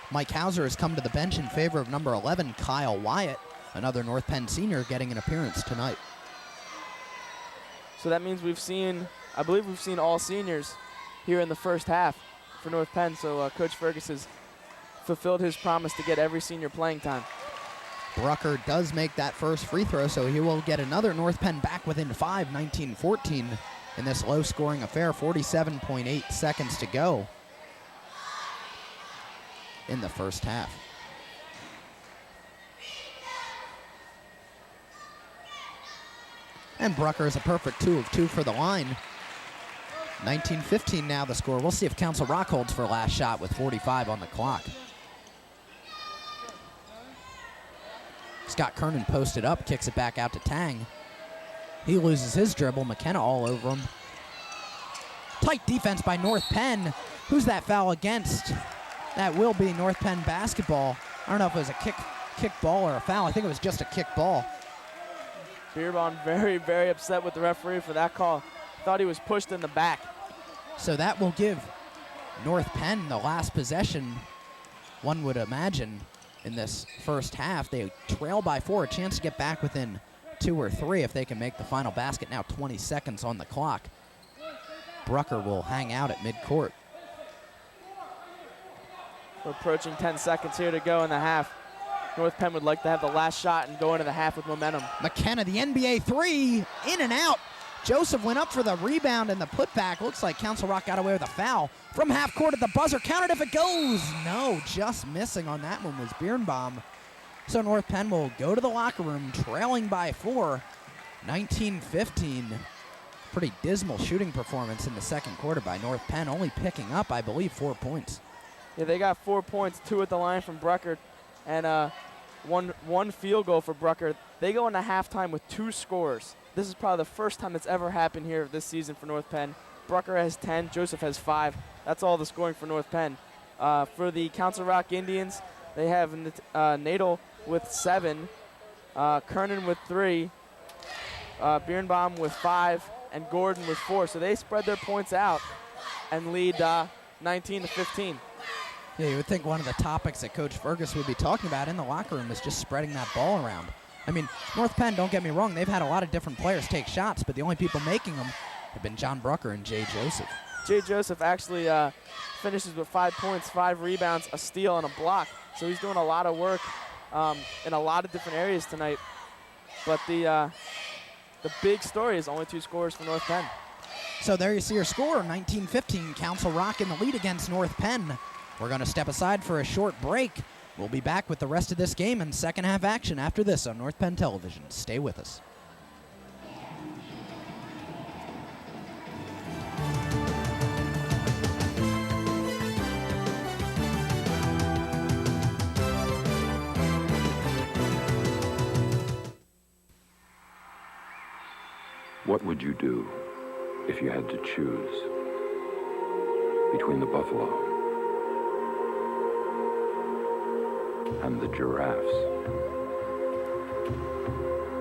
Mike Hauser has come to the bench in favor of number 11, Kyle Wyatt, another North Penn senior getting an appearance tonight. So that means I believe we've seen all seniors here in the first half for North Penn. So Coach Fergus has fulfilled his promise to get every senior playing time. Brucker does make that first free throw, so he will get another North Penn back within 5, 19-14 in this low-scoring affair. 47.8 seconds to go in the first half. And Brucker is a perfect 2 of 2 for the line. 19-15 now the score. We'll see if Council Rock holds for last shot with 45 on the clock. Scott Kernan posted up, kicks it back out to Tang. He loses his dribble. McKenna all over him. Tight defense by North Penn. Who's that foul against? That will be North Penn basketball. I don't know if it was a kick ball or a foul. I think it was just a kick ball. Beerbaum very, very upset with the referee for that call. Thought he was pushed in the back. So that will give North Penn the last possession, one would imagine, in this first half. They trail by 4, a chance to get back within 2 or 3 if they can make the final basket. Now 20 seconds on the clock. Brucker will hang out at midcourt. We're approaching 10 seconds here to go in the half. North Penn would like to have the last shot and go into the half with momentum. McKenna, the NBA 3, in and out. Joseph went up for the rebound and the putback. Looks like Council Rock got away with a foul. From half court at the buzzer, counted if it goes. No, just missing on that one was Birnbaum. So North Penn will go to the locker room trailing by 4, 19-15. Pretty dismal shooting performance in the second quarter by North Penn, only picking up, I believe, 4 points. Yeah, they got 4 points, 2 at the line from Brucker, and one field goal for Brucker. They go into halftime with 2 scores. This is probably the first time it's ever happened here this season for North Penn. Brucker has 10, Joseph has 5. That's all the scoring for North Penn. For the Council Rock Indians, they have Nadel with 7, Kernan with 3, Birnbaum with 5, and Gordon with 4. So they spread their points out and lead 19-15. Yeah, you would think one of the topics that Coach Fergus would be talking about in the locker room is just spreading that ball around. I mean, North Penn, don't get me wrong, they've had a lot of different players take shots, but the only people making them have been John Brucker and Jay Joseph. Jay Joseph actually finishes with 5 points, 5 rebounds, a steal, and a block. So he's doing a lot of work in a lot of different areas tonight. But the big story is only 2 scores for North Penn. So there you see your score, 19-15, Council Rock in the lead against North Penn. We're going to step aside for a short break. We'll be back with the rest of this game and second half action after this on North Penn Television. Stay with us. What would you do if you had to choose between the buffalo and the giraffes?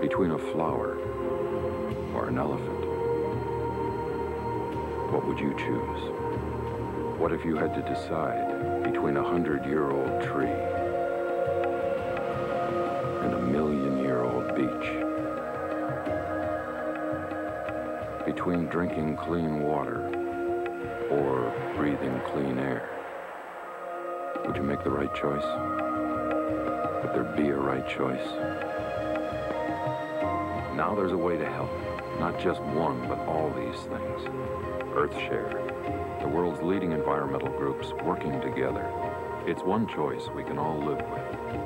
Between a flower or an elephant? What would you choose? What if you had to decide between a 100-year-old tree and a 1,000,000-year-old beach? Between drinking clean water or breathing clean air? Would you make the right choice? Would there be a right choice? Now there's a way to help. Not just one, but all these things. EarthShare, the world's leading environmental groups working together. It's one choice we can all live with.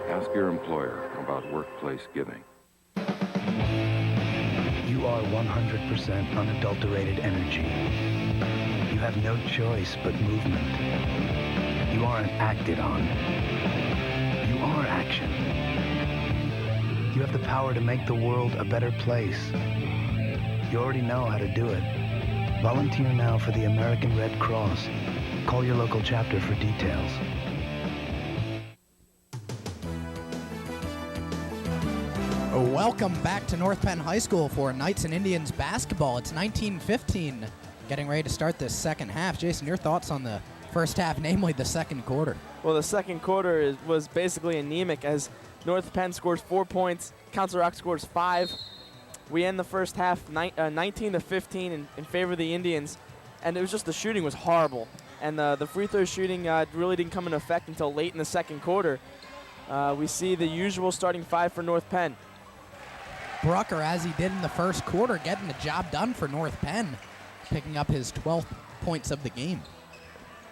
Ask your employer about workplace giving. You are 100% unadulterated energy. You have no choice but movement. You aren't acted on. You are action. You have the power to make the world a better place. You already know how to do it. Volunteer now for the American Red Cross. Call your local chapter for details. Welcome back to North Penn High School for Knights and Indians basketball. It's 19-15, getting ready to start this second half. Jason, your thoughts on the first half, namely the second quarter? Well, the second quarter was basically anemic as North Penn scores 4 points, Council Rock scores 5. We end the first half 19-15 in favor of the Indians, and it was just the shooting was horrible. And the free throw shooting really didn't come into effect until late in the second quarter. We see the usual starting 5 for North Penn. Brucker, as he did in the first quarter, getting the job done for North Penn, picking up his 12th points of the game.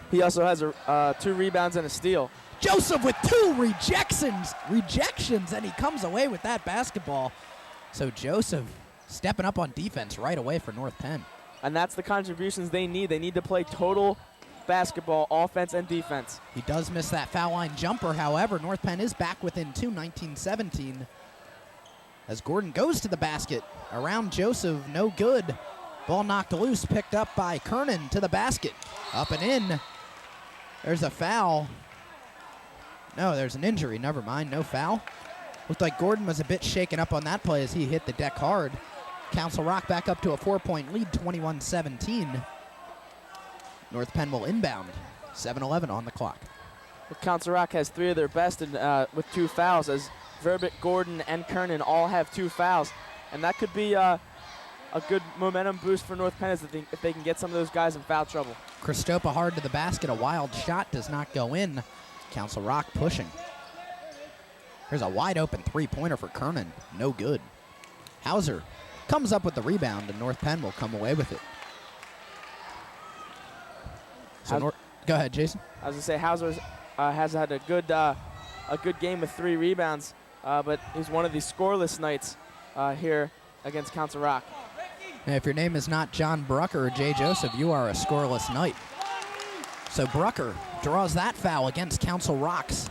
He also has 2 rebounds and a steal. Joseph with 2 rejections, and he comes away with that basketball. So Joseph stepping up on defense right away for North Penn. And that's the contributions they need. They need to play total basketball, offense and defense. He does miss that foul line jumper, however. North Penn is back within 2, 19-17. As Gordon goes to the basket, around Joseph, no good. Ball knocked loose, picked up by Kernan to the basket. Up and in. There's a foul. No, there's an injury. Never mind, no foul. Looked like Gordon was a bit shaken up on that play as he hit the deck hard. Council Rock back up to a 4-point lead, 21-17. North Penn will inbound. 7:11 on the clock. Council Rock has 3 of their best with 2 fouls as Verbitt, Gordon, and Kernan all have 2 fouls. And that could be a good momentum boost for North Penn if they can get some of those guys in foul trouble. Christopa hard to the basket. A wild shot does not go in. Council Rock pushing. There's a wide open 3-pointer for Kernan. No good. Hauser comes up with the rebound, and North Penn will come away with it. So go ahead, Jason. I was going to say, Hauser has had a good game with 3 rebounds, but he's one of these scoreless nights here against Council Rock. And if your name is not John Brucker or Jay Joseph, you are a scoreless night. So Brucker draws that foul against Council Rock's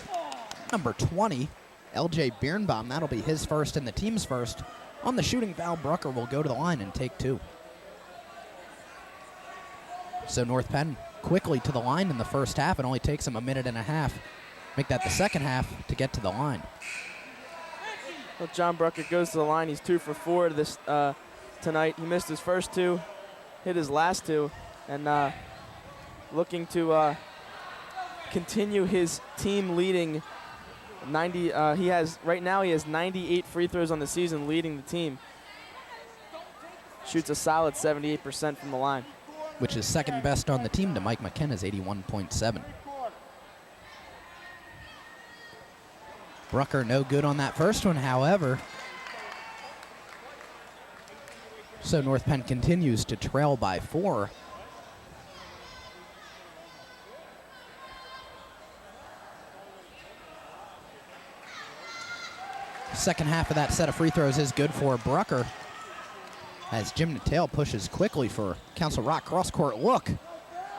number 20, LJ Birnbaum. That'll be his first and the team's first. On the shooting foul, Brucker will go to the line and take 2. So North Penn quickly to the line in the first half. It only takes him a minute and a half. Make that the second half to get to the line. Well, John Brucker goes to the line. He's 2 for 4 this tonight. He missed his first 2, hit his last 2, and looking to continue his team leading 90. Right now he has 98 free throws on the season, leading the team. Shoots a solid 78% from the line, which is second best on the team to Mike McKenna's 81.7. Brucker no good on that first one, however. So North Penn continues to trail by 4. Second half of that set of free throws is good for Brucker, as Jim Natal pushes quickly for Council Rock. Cross-court look.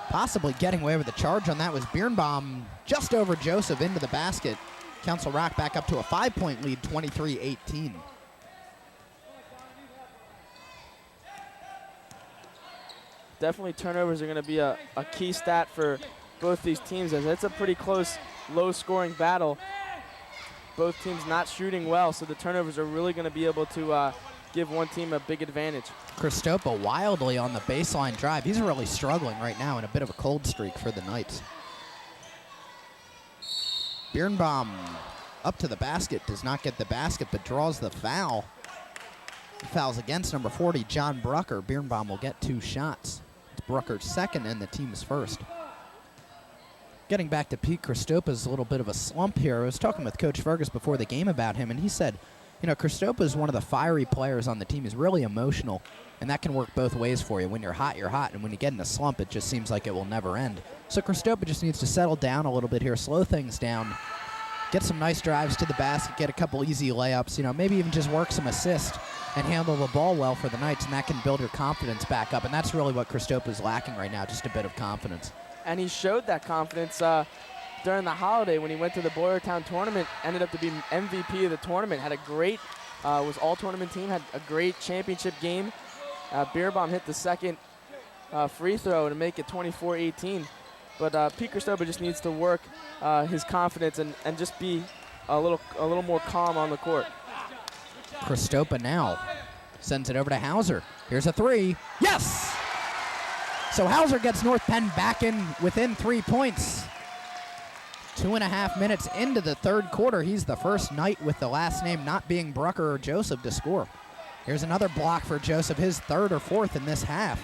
Possibly getting away with the charge on that was Birnbaum just over Joseph into the basket. Council Rock back up to a 5-point lead, 23-18. Definitely turnovers are going to be a key stat for both these teams, as it's a pretty close, low-scoring battle. Both teams not shooting well, so the turnovers are really going to be able to give one team a big advantage. Christopa wildly on the baseline drive. He's really struggling right now in a bit of a cold streak for the Knights. Birnbaum up to the basket, does not get the basket, but draws the foul. Fouls against number 40, John Brucker. Birnbaum will get 2 shots. It's Brucker's second and the team's first. Getting back to Pete Christopa's a little bit of a slump here. I was talking with Coach Fergus before the game about him, and he said, you know, Christopa is one of the fiery players on the team. He's really emotional, and that can work both ways for you. When you're hot, and when you get in a slump, it just seems like it will never end. So Christopa just needs to settle down a little bit here, slow things down, get some nice drives to the basket, get a couple easy layups, you know, maybe even just work some assists and handle the ball well for the Knights, and that can build your confidence back up. And that's really what Christopa is lacking right now, just a bit of confidence. And he showed that confidence during the holiday when he went to the Boyertown tournament, ended up to be MVP of the tournament, had a great, was all-tournament team, had a great championship game. Birnbaum hit the second free throw to make it 24-18. But Pete Christopa just needs to work his confidence and just be a little more calm on the court. Christopa now sends it over to Hauser. Here's a 3. Yes! So Hauser gets North Penn back in within 3 points. 2.5 minutes into the third quarter. He's the first Knight with the last name not being Brucker or Joseph to score. Here's another block for Joseph, his 3rd or 4th in this half.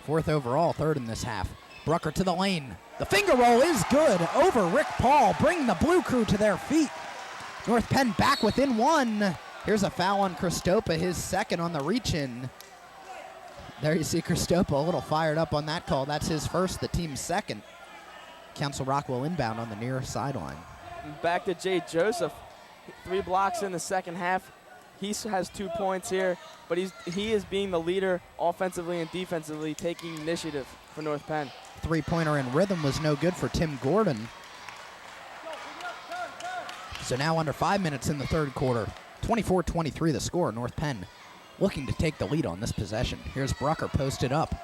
4th overall, 3rd in this half. Brucker to the lane. The finger roll is good over Rick Paul, bringing the Blue Crew to their feet. North Penn back within 1. Here's a foul on Christopa, his 2nd on the reach-in. There you see Christopa a little fired up on that call. That's his 1st, the team's 2nd. Council Rock will inbound on the near sideline. Back to Jay Joseph. 3 blocks in the second half. He has 2 points here, but he is being the leader offensively and defensively, taking initiative for North Penn. 3-pointer in rhythm was no good for Tim Gordon. So now under 5 minutes in the third quarter. 24-23 the score. North Penn looking to take the lead on this possession. Here's Brucker posted up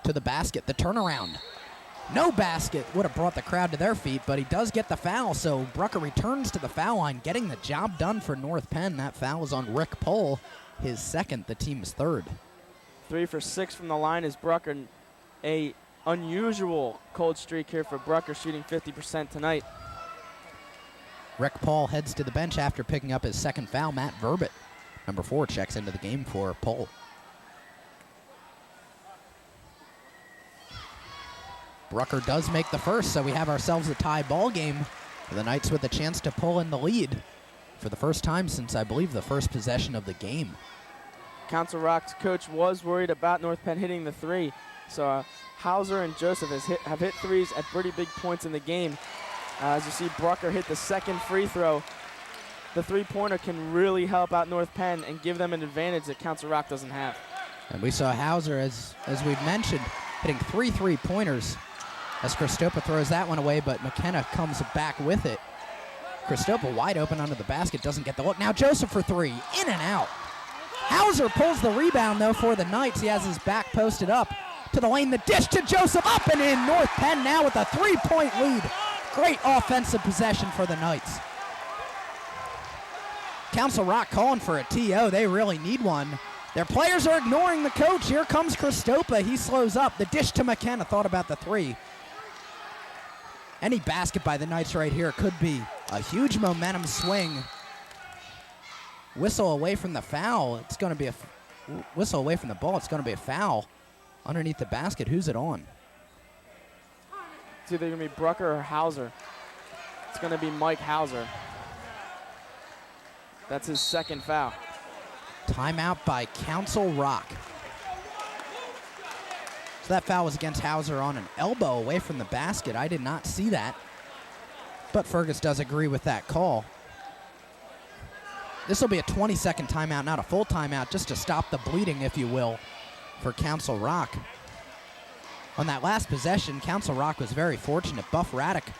to the basket. The turnaround. No basket. Would have brought the crowd to their feet, but he does get the foul, so Brucker returns to the foul line, getting the job done for North Penn. That foul is on Rick Pohl, his 2nd, the team's 3rd. 3 for 6 from the line is Brucker. A unusual cold streak here for Brucker, shooting 50% tonight. Rick Paul heads to the bench after picking up his 2nd foul. Matt Verbit, number 4, checks into the game for Pohl. Brucker does make the first, so we have ourselves a tie ball game. The Knights with a chance to pull in the lead. for the first time since, I believe, the first possession of the game. Council Rock's coach was worried about North Penn hitting the three. So Hauser and Joseph have hit threes at pretty big points in the game. As you see, Brucker hit the second free throw. The three-pointer can really help out North Penn and give them an advantage that Council Rock doesn't have. And we saw Hauser, as we've mentioned, hitting 3 3-pointers as Christopa throws that one away, but McKenna comes back with it. Christopa wide open under the basket, doesn't get the look. Now Joseph for three, in and out. Hauser pulls the rebound, though, for the Knights. He has his back posted up to the lane. The dish to Joseph, up and in. North Penn now with a 3-point lead. Great offensive possession for the Knights. Council Rock calling for a TO. They really need one. Their players are ignoring the coach. Here comes Christopa. He slows up. The dish to McKenna. Thought about the three. Any basket by the Knights right here could be a huge momentum swing. Whistle away from the foul. It's going to be a whistle away from the ball. It's going to be a foul underneath the basket. Who's it on? It's either going to be Brucker or Hauser. It's going to be Mike Hauser. That's his second foul. Timeout by Council Rock. So that foul was against Hauser on an elbow away from the basket. I did not see that. But Fergus does agree with that call. This will be a 20-second timeout, not a full timeout, just to stop the bleeding, if you will, for Council Rock. On that last possession, Council Rock was very fortunate. Buff Raddick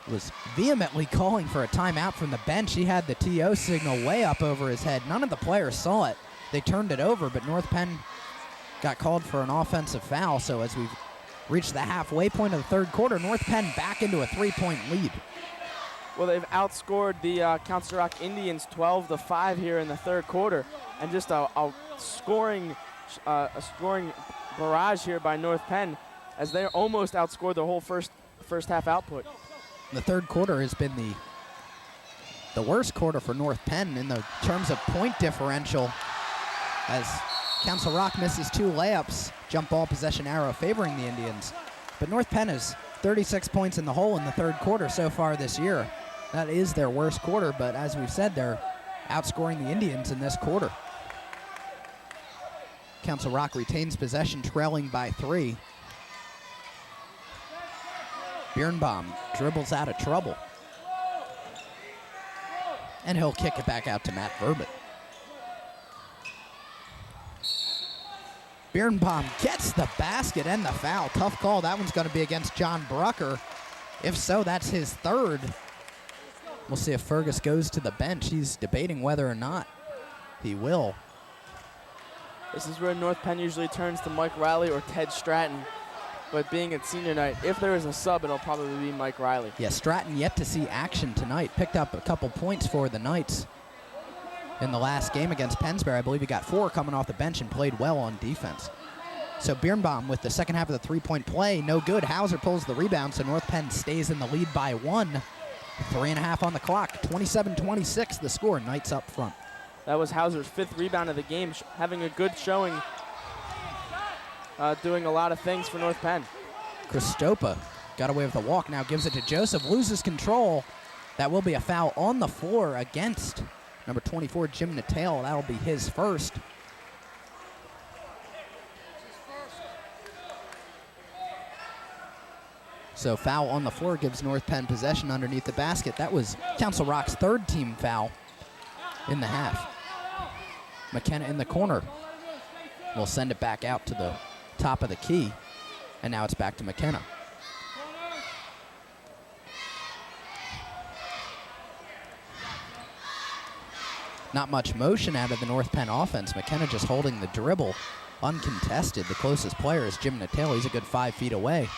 was vehemently calling for a timeout from the bench. He had the TO signal way up over his head. None of the players saw it. They turned it over, but North Penn got called for an offensive foul. So as we've reached the halfway point of the third quarter, North Penn back into a 3-point lead. Well, they've outscored the Council Rock Indians 12-5 here in the third quarter, and just a scoring barrage here by North Penn, as they almost outscored their whole first half output. The third quarter has been the worst quarter for North Penn in the terms of point differential, as Council Rock misses 2 layups, jump ball possession arrow favoring the Indians. But North Penn is 36 points in the hole in the third quarter so far this year. That is their worst quarter, but as we've said, they're outscoring the Indians in this quarter. Council Rock retains possession, trailing by 3. Birnbaum dribbles out of trouble. And he'll kick it back out to Matt Verbit. Birnbaum gets the basket and the foul. Tough call. That one's going to be against John Brucker. If so, that's his third. We'll see if Fergus goes to the bench. He's debating whether or not he will. This is where North Penn usually turns to Mike Riley or Ted Stratton. But being at senior night, if there is a sub, it'll probably be Mike Riley. Yeah, Stratton yet to see action tonight. Picked up a couple points for the Knights in the last game against Pennsbury. I believe he got 4 coming off the bench and played well on defense. So Birnbaum with the second half of the 3-point play, no good. Hauser pulls the rebound, so North Penn stays in the lead by 1. 3.5 on the clock, 27-26 the score, Knights up front. That was Hauser's 5th rebound of the game, having a good showing, doing a lot of things for North Penn. Christopa got away with the walk, now gives it to Joseph, loses control. That will be a foul on the floor against number 24, Jim Natale. That'll be his first. So foul on the floor gives North Penn possession underneath the basket. That was Council Rock's 3rd team foul in the half. McKenna in the corner will send it back out to the top of the key. And now it's back to McKenna. Not much motion out of the North Penn offense. McKenna just holding the dribble uncontested. The closest player is Jim Natale. He's a good 5 feet away.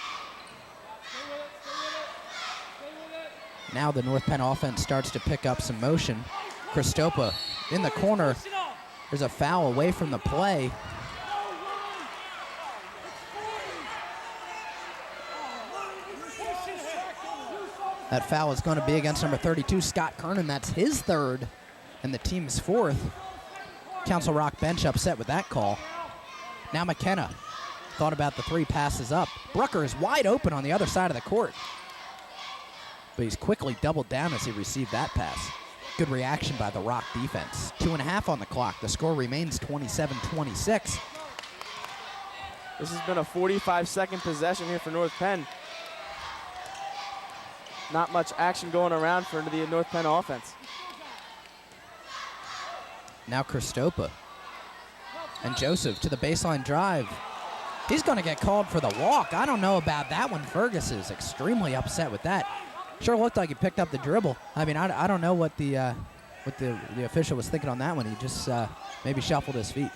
Now the North Penn offense starts to pick up some motion. Christopa in the corner. There's a foul away from the play. That foul is going to be against number 32, Scott Kernan. That's his 3rd and the team's 4th. Council Rock bench upset with that call. Now McKenna thought about the 3, passes up. Brucker is wide open on the other side of the court, but he's quickly doubled down as he received that pass. Good reaction by the Rock defense. 2.5 on the clock. The score remains 27-26. This has been a 45-second possession here for North Penn. Not much action going around for the North Penn offense. Now Christopa. And Joseph to the baseline drive. He's going to get called for the walk. I don't know about that one. Fergus is extremely upset with that. Sure looked like he picked up the dribble. I mean, I don't know what the official was thinking on that one. He just maybe shuffled his feet.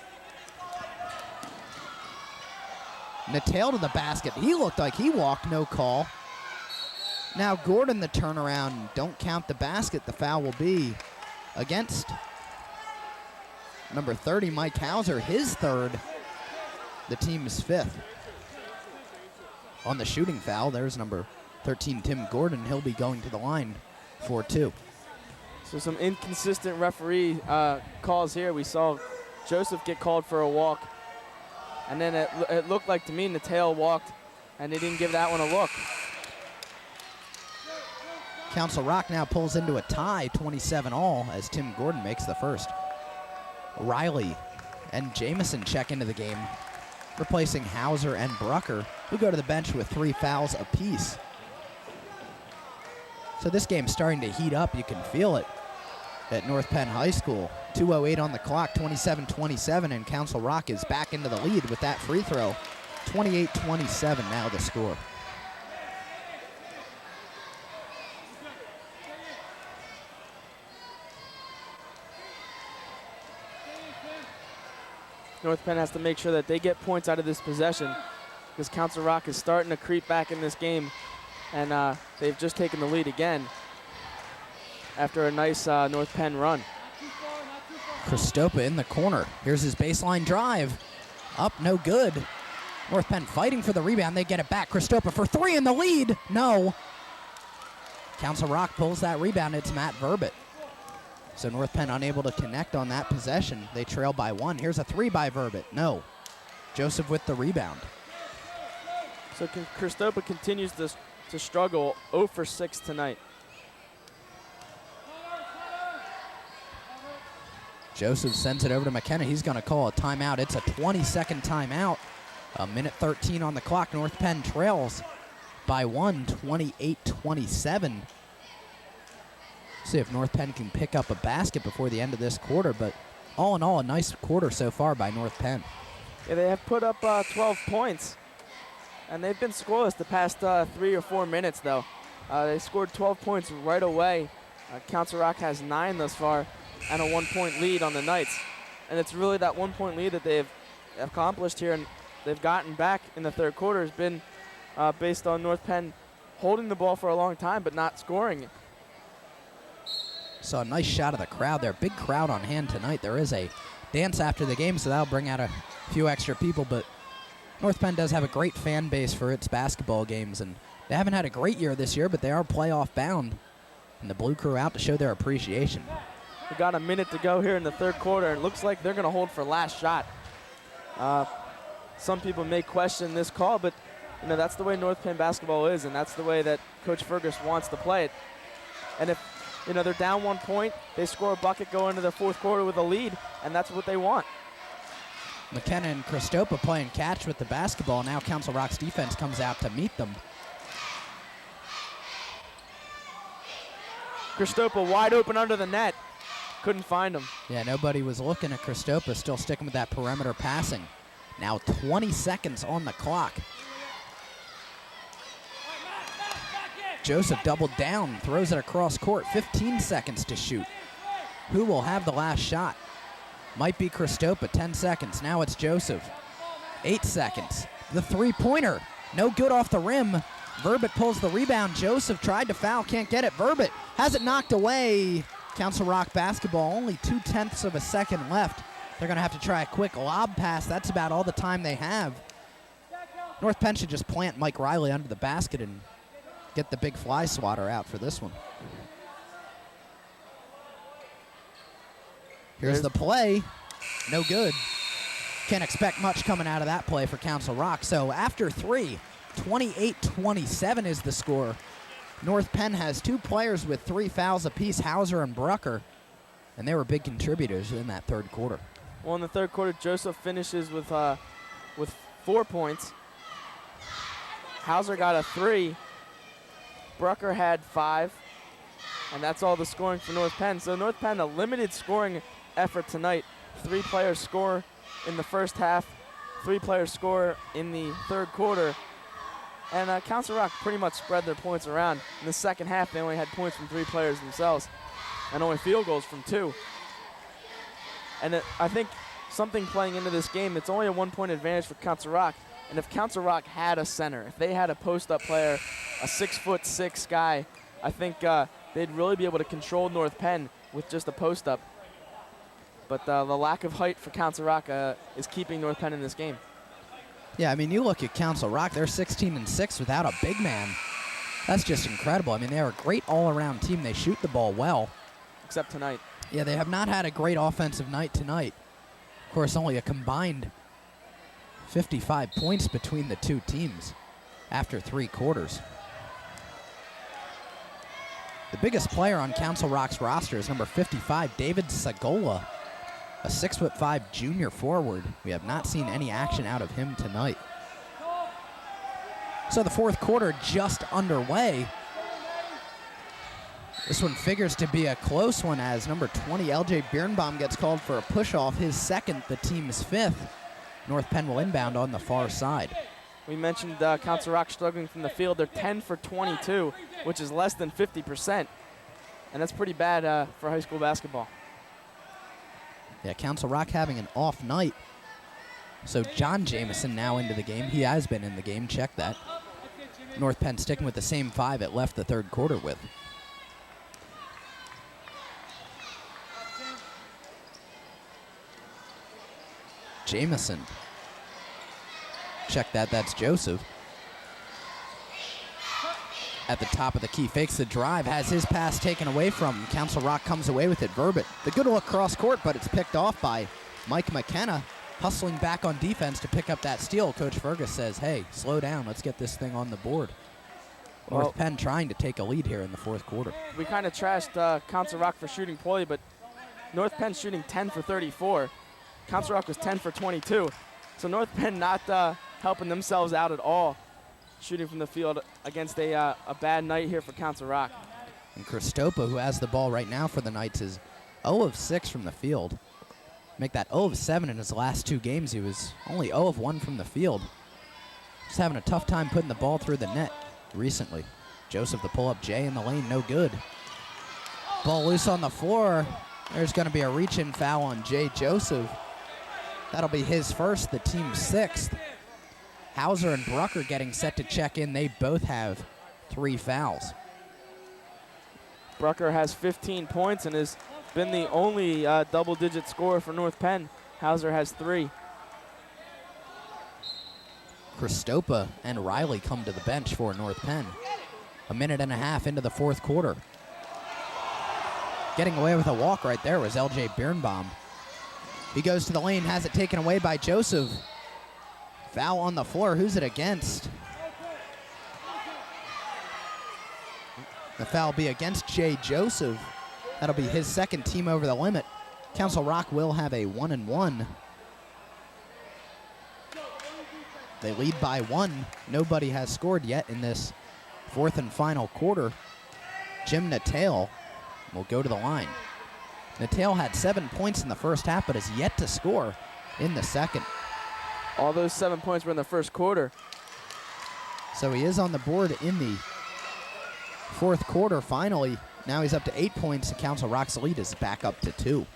Natal to the basket. He looked like he walked, no call. Now Gordon the turnaround. Don't count the basket. The foul will be against number 30, Mike Hauser, his third. The team's fifth. On the shooting foul, there's number 13, Tim Gordon. He'll be going to the line for 2. So some inconsistent referee calls here. We saw Joseph get called for a walk. And then it looked like to me Natal walked, and they didn't give that one a look. Council Rock now pulls into a tie, 27-all, as Tim Gordon makes the first. Riley and Jamison check into the game, replacing Hauser and Brucker, who go to the bench with 3 fouls apiece. So this game's starting to heat up. You can feel it at North Penn High School. 2:08 on the clock, 27-27, and Council Rock is back into the lead with that free throw. 28-27 now the score. North Penn has to make sure that they get points out of this possession, because Council Rock is starting to creep back in this game, and they've just taken the lead again after a nice North Penn run. Christopa in the corner. Here's his baseline drive. Up, no good. North Penn fighting for the rebound. They get it back. Christopa for 3 in the lead. No. Council Rock pulls that rebound. It's Matt Verbit. So North Penn unable to connect on that possession. They trail by 1. Here's a 3 by Verbit. No. Joseph with the rebound. So Christopa continues to struggle. 0 for 6 tonight. Joseph sends it over to McKenna. He's going to call a timeout. It's a 20-second timeout. 1:13 on the clock. North Penn trails by 1, 28-27. See if North Penn can pick up a basket before the end of this quarter, but all in all, a nice quarter so far by North Penn. Yeah, they have put up 12 points, and they've been scoreless the past 3 or 4 minutes, though. They scored 12 points right away. Council Rock has 9 thus far, and a 1-point lead on the Knights. And it's really that 1-point lead that they've accomplished here, and they've gotten back in the third quarter has been based on North Penn holding the ball for a long time but not scoring. Saw a nice shot of the crowd there. Big crowd on hand tonight. There is a dance after the game, so that'll bring out a few extra people, but North Penn does have a great fan base for its basketball games, and they haven't had a great year this year, but they are playoff bound, and the Blue Crew out to show their appreciation. We got a minute to go here in the third quarter, and it looks like they're going to hold for last shot. Some people may question this call, but you know that's the way North Penn basketball is, and that's the way that Coach Fergus wants to play it. And if you know they're down 1 point, they score a bucket, go into the fourth quarter with a lead, and that's what they want. McKenna and Christopa playing catch with the basketball. Now Council Rock's defense comes out to meet them. Christopa wide open under the net. Couldn't find him. Yeah, nobody was looking at Christopa, still sticking with that perimeter passing. Now 20 seconds on the clock. Joseph doubled down, throws it across court, 15 seconds to shoot. Who will have the last shot? Might be Christopa, 10 seconds. Now it's Joseph. 8 seconds. The three-pointer, no good off the rim. Verbit pulls the rebound. Joseph tried to foul, can't get it. Verbit has it knocked away. Council Rock basketball, only 0.2 of a second left. They're going to have to try a quick lob pass. That's about all the time they have. North Penn should just plant Mike Riley under the basket and get the big fly swatter out for this one. Here's the play. No good. Can't expect much coming out of that play for Council Rock. So after 3, 28-27 is the score. North Penn has 2 players with 3 fouls apiece, Hauser and Brucker. and they were big contributors in that third quarter. Well, in the third quarter, Joseph finishes with 4 points. Hauser got a 3. Brucker had 5. And that's all the scoring for North Penn. So North Penn, a limited scoring effort tonight. 3 players score in the first half. 3 players score in the third quarter. And Council Rock pretty much spread their points around. In the second half, they only had points from 3 players themselves and only field goals from 2. And I think something playing into this game, it's only a 1-point advantage for Council Rock. And if Council Rock had a center, if they had a post-up player, a 6'6" guy, I think they'd really be able to control North Penn with just a post-up. But the lack of height for Council Rock is keeping North Penn in this game. Yeah, I mean, you look at Council Rock, they're 16-6 without a big man. That's just incredible. I mean, they're a great all-around team. They shoot the ball well. Except tonight. Yeah, they have not had a great offensive night tonight. Of course, only a combined 55 points between the two teams after 3 quarters. The biggest player on Council Rock's roster is number 55, David Sagola, a 6'5" junior forward. We have not seen any action out of him tonight. So the fourth quarter just underway. This one figures to be a close one as number 20, LJ Birnbaum, gets called for a push-off, his second, the team's 5th. North Penn will inbound on the far side. We mentioned Council Rock struggling from the field. They're 10 for 22, which is less than 50%. And that's pretty bad for high school basketball. Yeah, Council Rock having an off night. So John Jameson now into the game. He has been in the game, check that. North Penn sticking with the same 5 it left the third quarter with. Jameson. Check that, that's Joseph. At the top of the key, fakes the drive, has his pass taken away from him. Council Rock comes away with it. Verbit, the good look cross court, but it's picked off by Mike McKenna, hustling back on defense to pick up that steal. Coach Fergus says, hey, slow down, let's get this thing on the board. North Penn trying to take a lead here in the fourth quarter. We kind of trashed Council Rock for shooting poorly, but North Penn shooting 10 for 34. Council Rock was 10 for 22. So North Penn not helping themselves out at all, shooting from the field against a bad night here for Council Rock. And Christopa, who has the ball right now for the Knights, is 0 of 6 from the field. Make that 0 of 7 in his last 2 games. He was only 0 of 1 from the field. Just having a tough time putting the ball through the net recently. Joseph, the pull-up J in the lane, no good. Ball loose on the floor. There's going to be a reach-in foul on Jay Joseph. That'll be his first, the team's 6th. Hauser and Brucker getting set to check in. They both have 3 fouls. Brucker has 15 points and has been the only double-digit scorer for North Penn. Hauser has 3. Christopa and Riley come to the bench for North Penn. 1.5 minutes into the fourth quarter. Getting away with a walk right there was LJ Birnbaum. He goes to the lane, has it taken away by Joseph. Foul on the floor. Who's it against? The foul will be against Jay Joseph. That'll be his second, team over the limit. Council Rock will have a 1-and-1. They lead by 1. Nobody has scored yet in this fourth and final quarter. Jim Natal will go to the line. Natal had 7 points in the first half, but has yet to score in the second. All those 7 points were in the first quarter. So he is on the board in the fourth quarter finally. Now he's up to 8 points, and Council Rock's lead is back up to 2.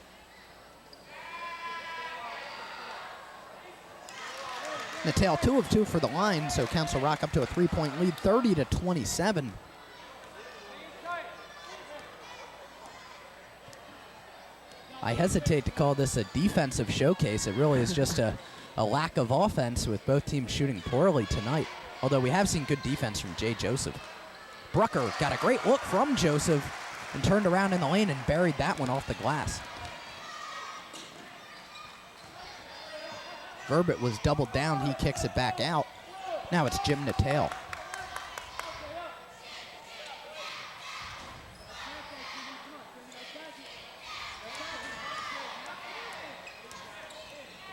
Natal 2 of 2 for the line, so Council Rock up to a 3-point lead, 30-27. I hesitate to call this a defensive showcase. It really is just a lack of offense with both teams shooting poorly tonight. Although we have seen good defense from Jay Joseph. Brucker got a great look from Joseph and turned around in the lane and buried that one off the glass. Verbit was doubled down. He kicks it back out. Now it's Jim Natal.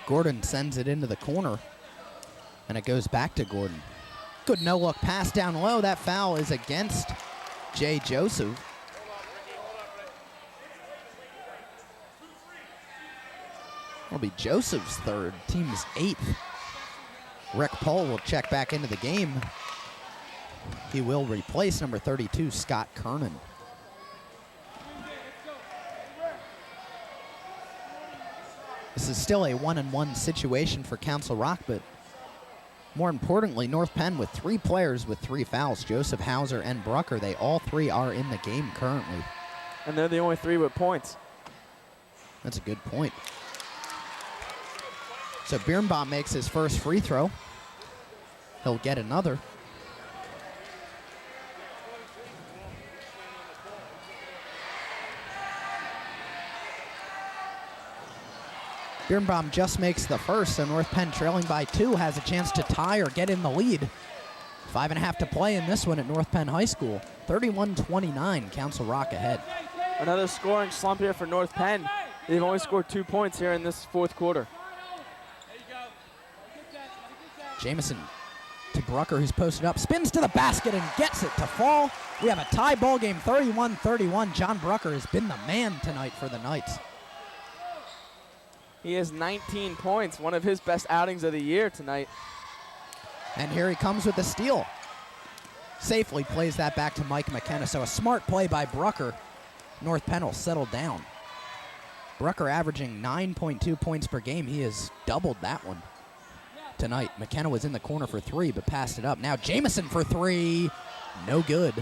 Gordon sends it into the corner, and it goes back to Gordon. Good no-look pass down low. That foul is against Jay Joseph. It'll be Joseph's third, team's 8th. Rick Pohl will check back into the game. He will replace number 32, Scott Kernan. This is still a 1-on-1 situation for Council Rock, but more importantly, North Penn with 3 players with 3 fouls, Joseph, Hauser, and Brucker. They all 3 are in the game currently. And they're the only 3 with points. That's a good point. So Birnbaum makes his first free throw. He'll get another. Birnbaum just makes the first, so North Penn trailing by 2 has a chance to tie or get in the lead. 5.5 to play in this one at North Penn High School. 31-29, Council Rock ahead. Another scoring slump here for North Penn. They've only scored 2 points here in this 4th quarter. Jamison to Brucker, who's posted up, spins to the basket and gets it to fall. We have a tie ball game, 31-31. John Brucker has been the man tonight for the Knights. He has 19 points, one of his best outings of the year tonight. And here he comes with the steal. Safely plays that back to Mike McKenna, so a smart play by Brucker. North Penn will settle down. Brucker averaging 9.2 points per game. He has doubled that one tonight. McKenna was in the corner for 3, but passed it up. Now Jamison for 3, no good.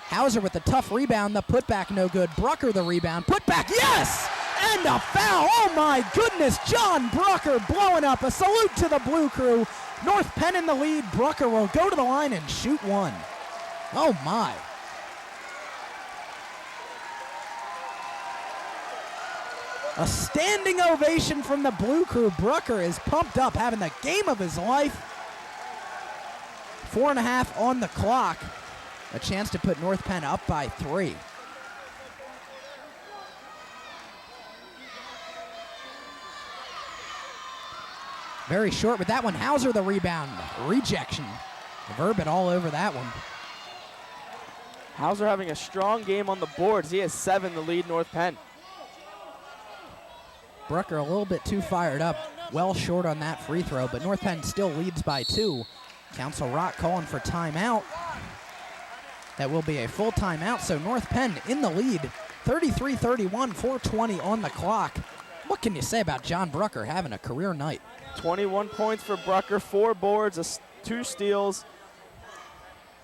Hauser with the tough rebound, the putback no good. Brucker the rebound, putback, yes! And a foul, oh my goodness, John Brucker blowing up. A salute to the Blue Crew. North Penn in the lead, Brucker will go to the line and shoot 1. Oh my. A standing ovation from the Blue Crew. Brucker is pumped up, having the game of his life. 4.5 on the clock. A chance to put North Penn up by 3. Very short with that one. Hauser the rebound. Rejection. Verbit all over that one. Hauser having a strong game on the boards. He has 7 to lead North Penn. Brucker a little bit too fired up. Well short on that free throw, but North Penn still leads by 2. Council Rock calling for timeout. That will be a full timeout, so North Penn in the lead. 33-31, 4:20 on the clock. What can you say about John Brucker having a career night? 21 points for Brucker, 4 boards, 2 steals.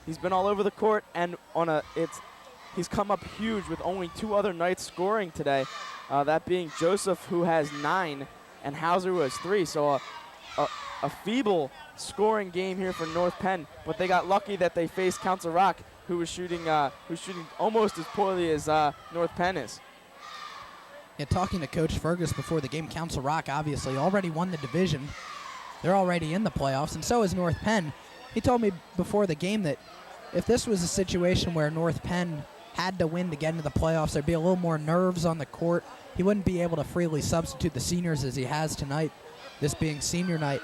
He's been all over the court, and he's come up huge with only 2 other Knights scoring today. That being Joseph, who has 9, and Hauser, who has 3. So a feeble scoring game here for North Penn, but they got lucky that they faced Council Rock, who's shooting almost as poorly as North Penn is. Yeah, talking to Coach Fergus before the game, Council Rock obviously already won the division. They're already in the playoffs, and so is North Penn. He told me before the game that if this was a situation where North Penn had to win to get into the playoffs, there'd be a little more nerves on the court. He wouldn't be able to freely substitute the seniors as he has tonight, this being senior night.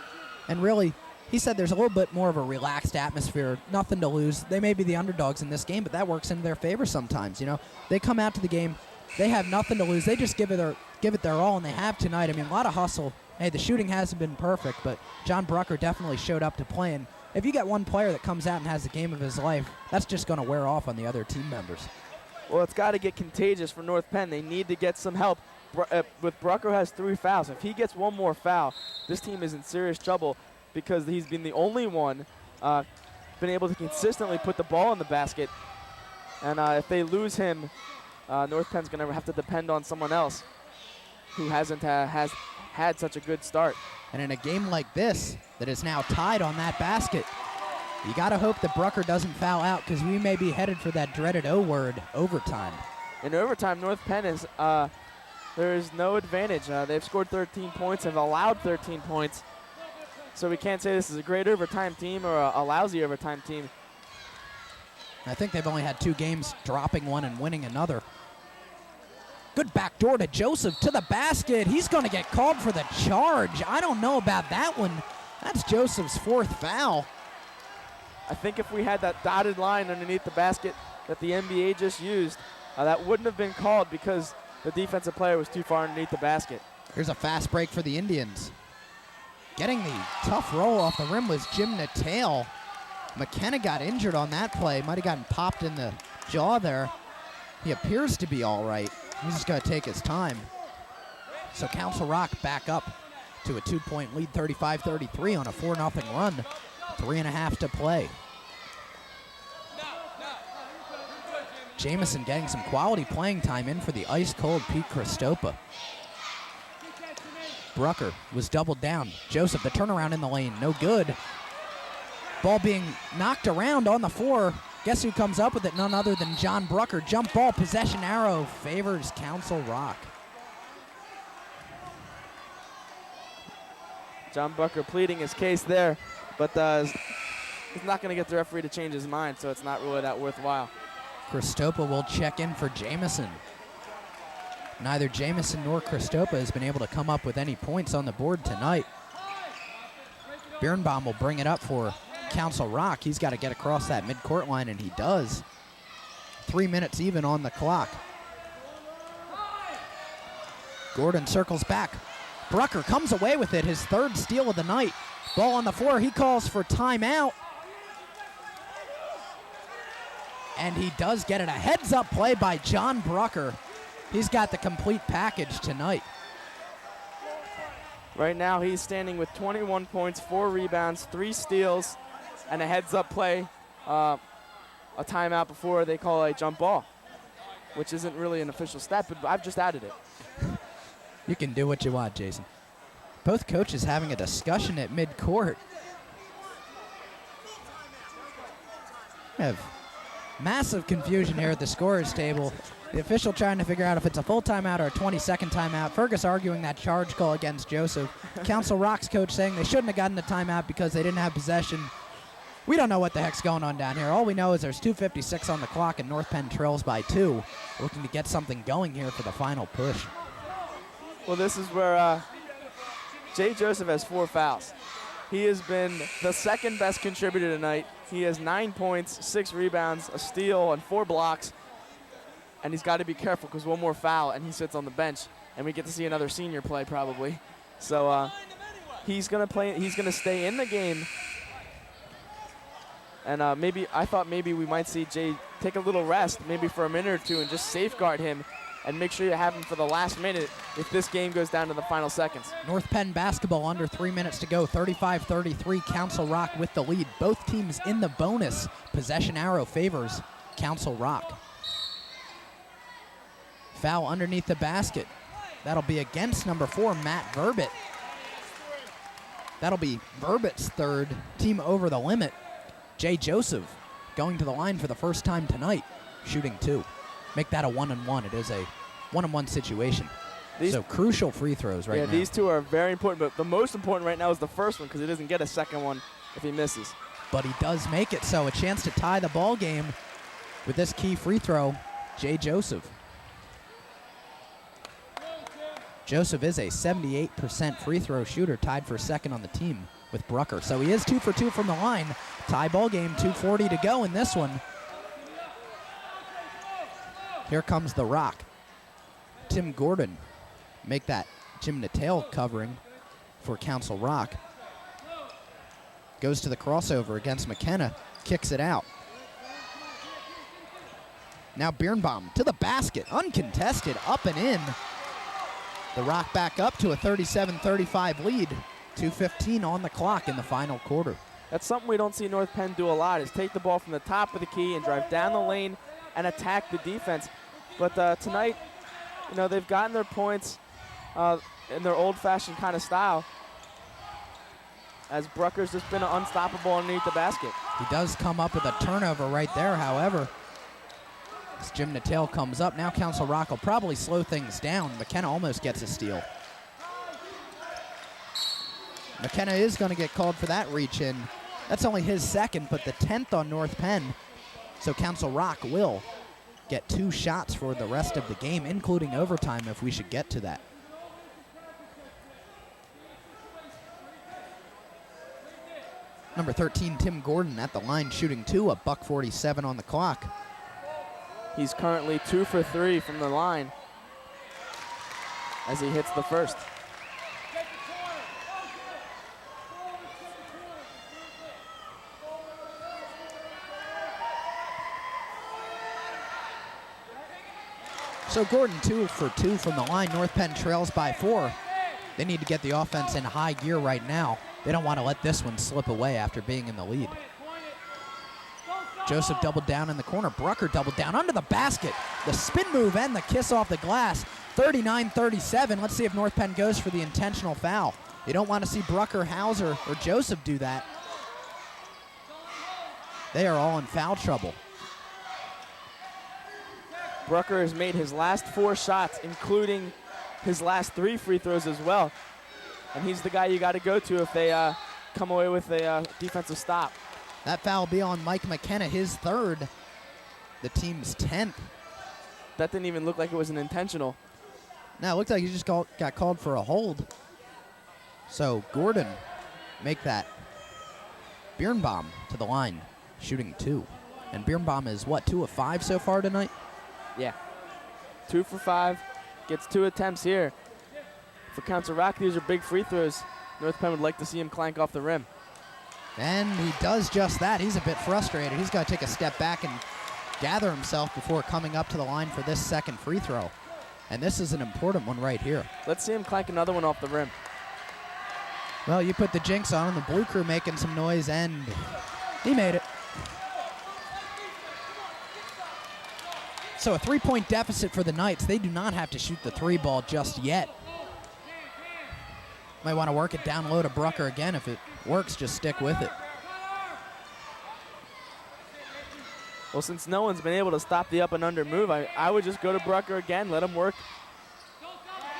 And really, he said there's a little bit more of a relaxed atmosphere, nothing to lose. They may be the underdogs in this game, but that works in their favor sometimes. You know, they come out to the game, they have nothing to lose. They just give it their all, and they have tonight. I mean, a lot of hustle. Hey, the shooting hasn't been perfect, but John Brucker definitely showed up to play. And if you got one player that comes out and has the game of his life, that's just going to wear off on the other team members. Well, it's got to get contagious for North Penn. They need to get some help. With Brucker has 3 fouls. If he gets one more foul, this team is in serious trouble because he's been the only one been able to consistently put the ball in the basket. And if they lose him, North Penn's going to have to depend on someone else who hasn't has had such a good start. And in a game like this, that is now tied on that basket, you got to hope that Brucker doesn't foul out because we may be headed for that dreaded O word, overtime. In overtime, North Penn is there is no advantage. They've scored 13 points, have allowed 13 points. So we can't say this is a great overtime team or a lousy overtime team. I think they've only had 2 games, dropping one and winning another. Good backdoor to Joseph to the basket. He's going to get called for the charge. I don't know about that one. That's Joseph's 4th foul. I think if we had that dotted line underneath the basket that the NBA just used, that wouldn't have been called because the defensive player was too far underneath the basket. Here's a fast break for the Indians. Getting the tough roll off the rim was Jim Natal. McKenna got injured on that play. Might have gotten popped in the jaw there. He appears to be all right. He's just got to take his time. So Council Rock back up to a 2-point lead, 35-33 on a 4-0 run. 3.5 to play. Jamison getting some quality playing time in for the ice-cold Pete Christopa. Brucker was doubled down. Joseph, the turnaround in the lane, no good. Ball being knocked around on the floor. Guess who comes up with it? None other than John Brucker. Jump ball, possession arrow, favors Council Rock. John Brucker pleading his case there, but he's not going to get the referee to change his mind, so it's not really that worthwhile. Christopa will check in for Jamison. Neither Jamison nor Christopa has been able to come up with any points on the board tonight. Birnbaum will bring it up for Council Rock. He's got to get across that midcourt line, and he does. 3 minutes even on the clock. Gordon circles back. Brucker comes away with it, his 3rd steal of the night. Ball on the floor, he calls for timeout. And he does get it. A heads-up play by John Brucker. He's got the complete package tonight. Right now he's standing with 21 points, 4 rebounds, 3 steals, and a heads-up play, a timeout before they call a jump ball, which isn't really an official stat, but I've just added it. You can do what you want, Jason. Both coaches having a discussion at midcourt. We have massive confusion here at the scorers table. The official trying to figure out if it's a full timeout or a 20-second timeout. Fergus arguing that charge call against Joseph. Council Rock's coach saying they shouldn't have gotten the timeout because they didn't have possession. We don't know what the heck's going on down here. All we know is there's 2:56 on the clock and North Penn trails by 2. Looking to get something going here for the final push. Well, this is where Jay Joseph has 4 fouls. He has been the 2nd best contributor tonight. He has 9 points, 6 rebounds, a steal, and 4 blocks. And he's got to be careful because 1 more foul and he sits on the bench, and we get to see another senior play probably. So he's gonna play. He's gonna stay in the game. And I thought maybe we might see Jay take a little rest, maybe for a minute or 2, and just safeguard him and make sure you have him for the last minute if this game goes down to the final seconds. North Penn basketball under 3 minutes to go. 35-33. Council Rock with the lead. Both teams in the bonus. Possession arrow favors Council Rock. Foul underneath the basket. That'll be against number 4, Matt Verbit. That'll be Verbit's 3rd. Team over the limit. Jay Joseph going to the line for the first time tonight, shooting 2. Make that a 1-and-1. It is a 1-and-1 situation. So crucial free throws right now. Yeah, these 2 are very important, but the most important right now is the first one because he doesn't get a second one if he misses. But he does make it, so a chance to tie the ball game with this key free throw, Jay Joseph. Joseph is a 78% free throw shooter, tied for 2nd on the team with Brucker. So he is 2 for 2 from the line. Tie ball game, 2:40 to go in this one. Here comes the Rock. Tim Gordon make that Jim Natal covering for Council Rock. Goes to the crossover against McKenna, kicks it out. Now Birnbaum to the basket, uncontested, up and in. The Rock back up to a 37-35 lead. 2:15 on the clock in the final quarter. That's something we don't see North Penn do a lot, is take the ball from the top of the key and drive down the lane and attack the defense. But tonight, they've gotten their points in their old-fashioned kind of style, as Brucker's just been unstoppable underneath the basket. He does come up with a turnover right there, however. As Jim Natal comes up, now Council Rock will probably slow things down. McKenna almost gets a steal. McKenna is going to get called for that reach in. That's only his 2nd, but the 10th on North Penn. So Council Rock will get 2 shots for the rest of the game, including overtime if we should get to that. Number 13, Tim Gordon at the line shooting 2, a $1.47 on the clock. He's currently 2 for 3 from the line as he hits the first. So Gordon 2 for 2 from the line. North Penn trails by 4. They need to get the offense in high gear right now. They don't want to let this one slip away after being in the lead. Joseph doubled down in the corner. Brucker doubled down under the basket. The spin move and the kiss off the glass. 39-37. Let's see if North Penn goes for the intentional foul. You don't want to see Brucker, Hauser, or Joseph do that. They are all in foul trouble. Brucker has made his last 4 shots, including his last 3 free throws as well. And he's the guy you got to go to if they come away with a defensive stop. That foul will be on Mike McKenna, his 3rd, the team's 10th. That didn't even look like it was an intentional. No, it looked like he just got called for a hold. So Gordon make that. Birnbaum to the line, shooting 2. And Birnbaum is what, 2 of 5 so far tonight? Yeah. 2 for 5, gets 2 attempts here. For Council Rock, these are big free throws. North Penn would like to see him clank off the rim. And he does just that. He's a bit frustrated. He's got to take a step back and gather himself before coming up to the line for this second free throw. And this is an important one right here. Let's see him clank another one off the rim. Well, you put the jinx on him. The blue crew making some noise, and he made it. So a 3-point deficit for the Knights. They do not have to shoot the 3 ball just yet. Might want to work it down low to Brucker again. If it works, just stick with it. Well, since no one's been able to stop the up and under move, I would just go to Brucker again, let him work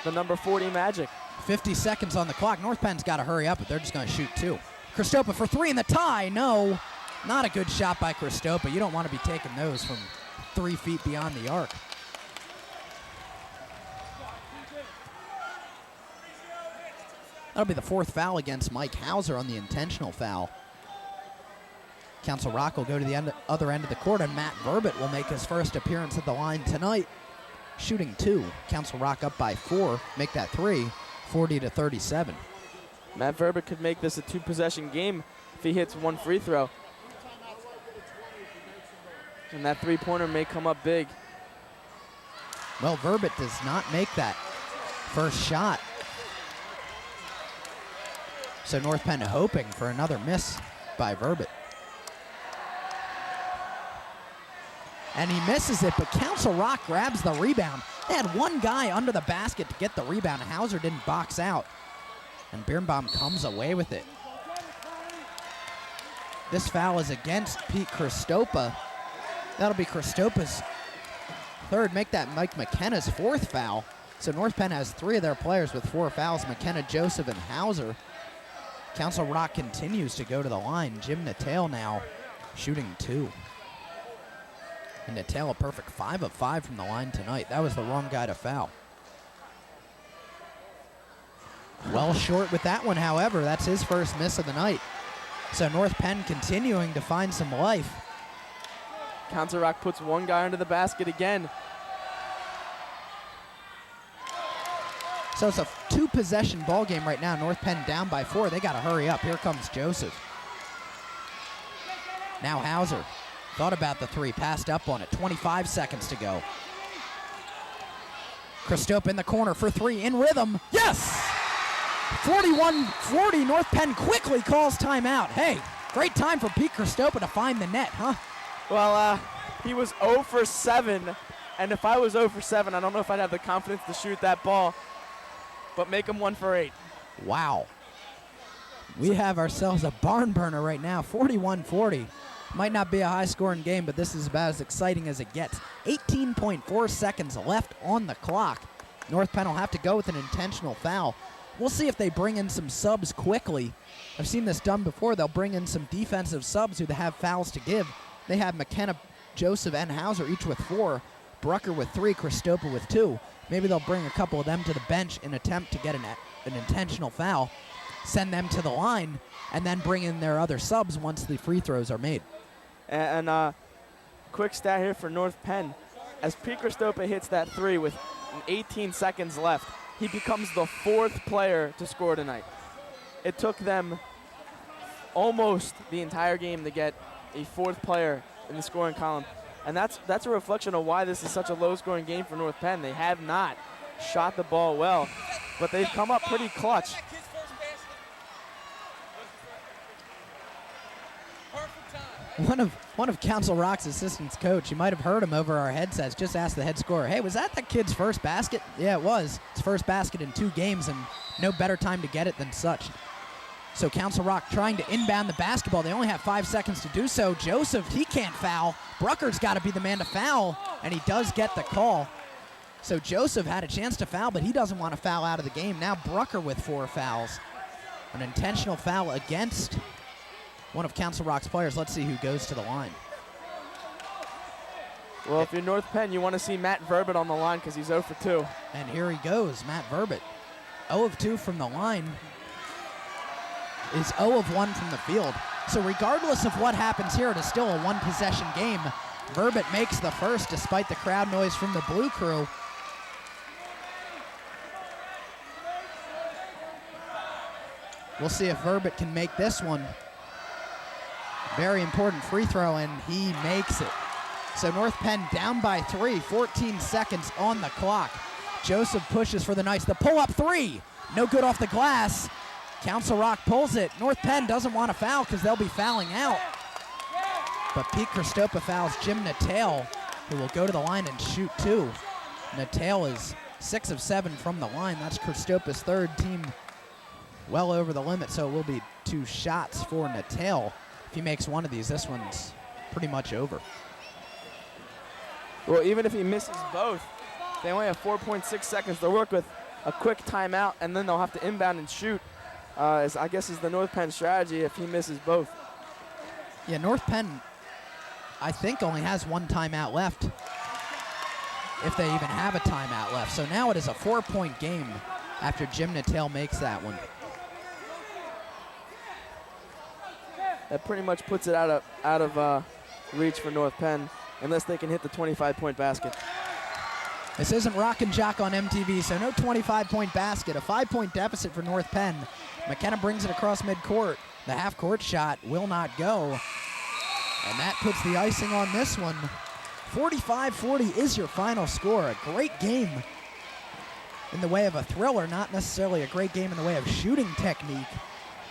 the number 40 magic. 50 seconds on the clock. North Penn's got to hurry up, but they're just going to shoot 2. Kristopa for 3 in the tie. No, not a good shot by Kristopa. You don't want to be taking those from 3 feet beyond the arc. That'll be the 4th foul against Mike Hauser on the intentional foul. Council Rock will go to the other end of the court, and Matt Verbit will make his first appearance at the line tonight, shooting 2. Council Rock up by 4, make that 3, 40-37. Matt Verbit could make this a 2-possession game if he hits 1 free throw. And that 3-pointer may come up big. Well, Verbit does not make that first shot. So North Penn hoping for another miss by Verbit. And he misses it, but Council Rock grabs the rebound. They had 1 guy under the basket to get the rebound. Hauser didn't box out. And Birnbaum comes away with it. This foul is against Pete Kristopa. That'll be Kristopa's 3rd. Make that Mike McKenna's 4th foul. So North Penn has 3 of their players with 4 fouls, McKenna, Joseph, and Hauser. Council Rock continues to go to the line. Jim Natal now shooting 2. And Natal a perfect 5 of 5 from the line tonight. That was the wrong guy to foul. Well short with that one, however. That's his first miss of the night. So North Penn continuing to find some life. Council Rock puts 1 guy under the basket again. So it's a 2-possession ball game right now. North Penn down by 4. They got to hurry up. Here comes Joseph. Now Hauser. Thought about the 3, passed up on it. 25 seconds to go. Kristopa in the corner for 3, in rhythm. Yes! 41-40, North Penn quickly calls timeout. Hey, great time for Pete Kristopa to find the net, huh? Well, he was 0 for 7, and if I was 0 for 7, I don't know if I'd have the confidence to shoot that ball, but make him 1 for 8. Wow. We have ourselves a barn burner right now, 41-40. Might not be a high-scoring game, but this is about as exciting as it gets. 18.4 seconds left on the clock. North Penn will have to go with an intentional foul. We'll see if they bring in some subs quickly. I've seen this done before. They'll bring in some defensive subs who have fouls to give. They have McKenna, Joseph and Hauser each with 4, Brucker with 3, Christopa with 2. Maybe they'll bring a couple of them to the bench in attempt to get an intentional foul, send them to the line, and then bring in their other subs once the free throws are made. And quick stat here for North Penn. As Pete Christopa hits that 3 with 18 seconds left, he becomes the 4th player to score tonight. It took them almost the entire game to get a 4th player in the scoring column. And that's a reflection of why this is such a low-scoring game for North Penn. They have not shot the ball well, but they've come up pretty clutch. One of Council Rock's assistants coach, you might have heard him over our headsets, just asked the head scorer, hey, was that the kid's first basket? Yeah, it was. His first basket in 2 games, and no better time to get it than such. So Council Rock trying to inbound the basketball. They only have 5 seconds to do so. Joseph, he can't foul. Brucker's got to be the man to foul, and he does get the call. So Joseph had a chance to foul, but he doesn't want to foul out of the game. Now Brucker with 4 fouls. An intentional foul against one of Council Rock's players. Let's see who goes to the line. Well, if you're North Penn, you want to see Matt Verbit on the line because he's 0 for 2. And here he goes, Matt Verbit. 0 of 2 from the line. Is 0 of 1 from the field. So regardless of what happens here, it is still a 1-possession game. Verbit makes the first despite the crowd noise from the Blue Crew. We'll see if Verbit can make this one. Very important free throw, and he makes it. So North Penn down by 3, 14 seconds on the clock. Joseph pushes for the Knights. The pull-up 3, no good off the glass. Council Rock pulls it. North Penn doesn't want to foul because they'll be fouling out. But Pete Christopa fouls Jim Natal, who will go to the line and shoot 2. Natal is 6 of 7 from the line. That's Christopa's 3rd team well over the limit, so it will be 2 shots for Natal. If he makes one of these, this one's pretty much over. Well, even if he misses both, they only have 4.6 seconds to work with. A quick timeout, and then they'll have to inbound and shoot. I guess is the North Penn strategy if he misses both. Yeah, North Penn, I think, only has 1 timeout left, if they even have a timeout left. So now it is a 4-point game after Jim Natal makes that one. That pretty much puts it out of reach for North Penn, unless they can hit the 25-point basket. This isn't Rock and Jock on MTV, so no 25-point basket. A 5-point deficit for North Penn. McKenna brings it across midcourt. The half-court shot will not go. And that puts the icing on this one. 45-40 is your final score. A great game in the way of a thriller, not necessarily a great game in the way of shooting technique.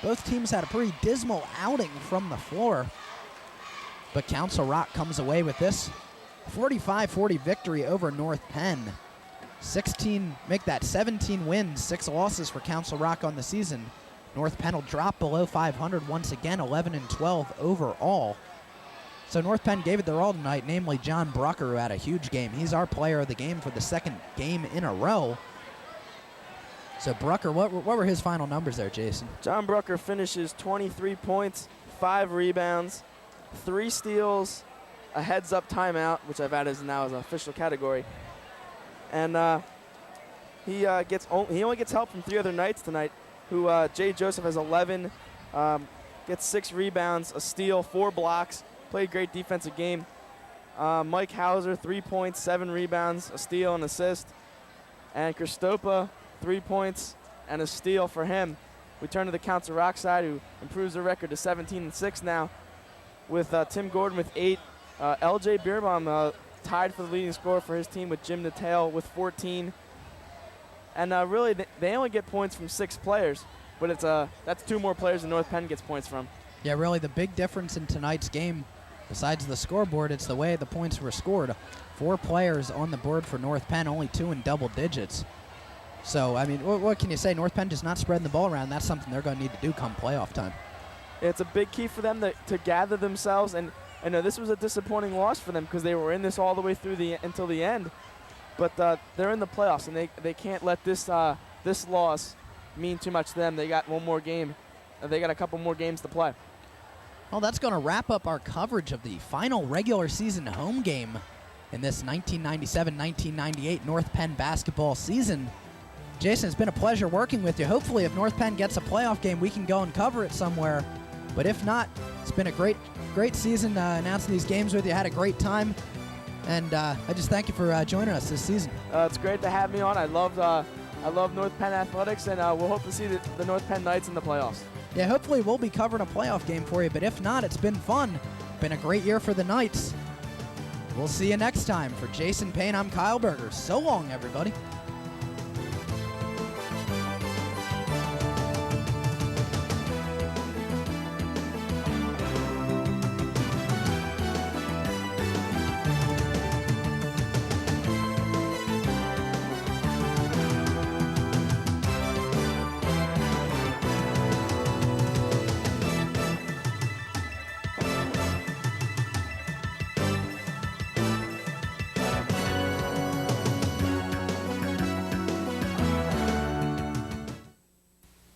Both teams had a pretty dismal outing from the floor. But Council Rock comes away with this 45-40 victory over North Penn. 16, make that 17 wins, 6 losses for Council Rock on the season. North Penn will drop below 500 once again, 11-12 overall. So North Penn gave it their all tonight, namely John Brucker, who had a huge game. He's our player of the game for the 2nd game in a row. So Brucker, what were his final numbers there, Jason? John Brucker finishes 23 points, 5 rebounds, 3 steals, a heads-up timeout, which I've added now as an official category. And he only gets help from 3 other Knights tonight, who Jay Joseph has 11, gets 6 rebounds, a steal, 4 blocks, played great defensive game. Mike Hauser, 3 points, 7 rebounds, a steal, and assist. And Christopa, 3 points and a steal for him. We turn to the Council Rock side, who improves their record to 17-6 now, with Tim Gordon with 8. LJ Beerbaum tied for the leading scorer for his team with Jim Natal with 14. And really, they only get points from 6 players, but that's 2 more players than North Penn gets points from. Yeah, really, the big difference in tonight's game, besides the scoreboard, it's the way the points were scored. 4 players on the board for North Penn, only 2 in double digits. So, I mean, what can you say? North Penn just not spreading the ball around. That's something they're going to need to do come playoff time. It's a big key for them to gather themselves. And I know this was a disappointing loss for them because they were in this all the way through until the end. But they're in the playoffs, and they can't let this loss mean too much to them. They got one more game. They got a couple more games to play. Well, that's going to wrap up our coverage of the final regular season home game in this 1997-1998 North Penn basketball season. Jason, it's been a pleasure working with you. Hopefully, if North Penn gets a playoff game, we can go and cover it somewhere. But if not, it's been a great season announcing these games with you. Had a great time. And I just thank you for joining us this season. It's great to have me on. I love North Penn athletics, and we'll hope to see the North Penn Knights in the playoffs. Yeah, hopefully we'll be covering a playoff game for you. But if not, it's been fun. Been a great year for the Knights. We'll see you next time. For Jason Payne, I'm Kyle Berger. So long, everybody.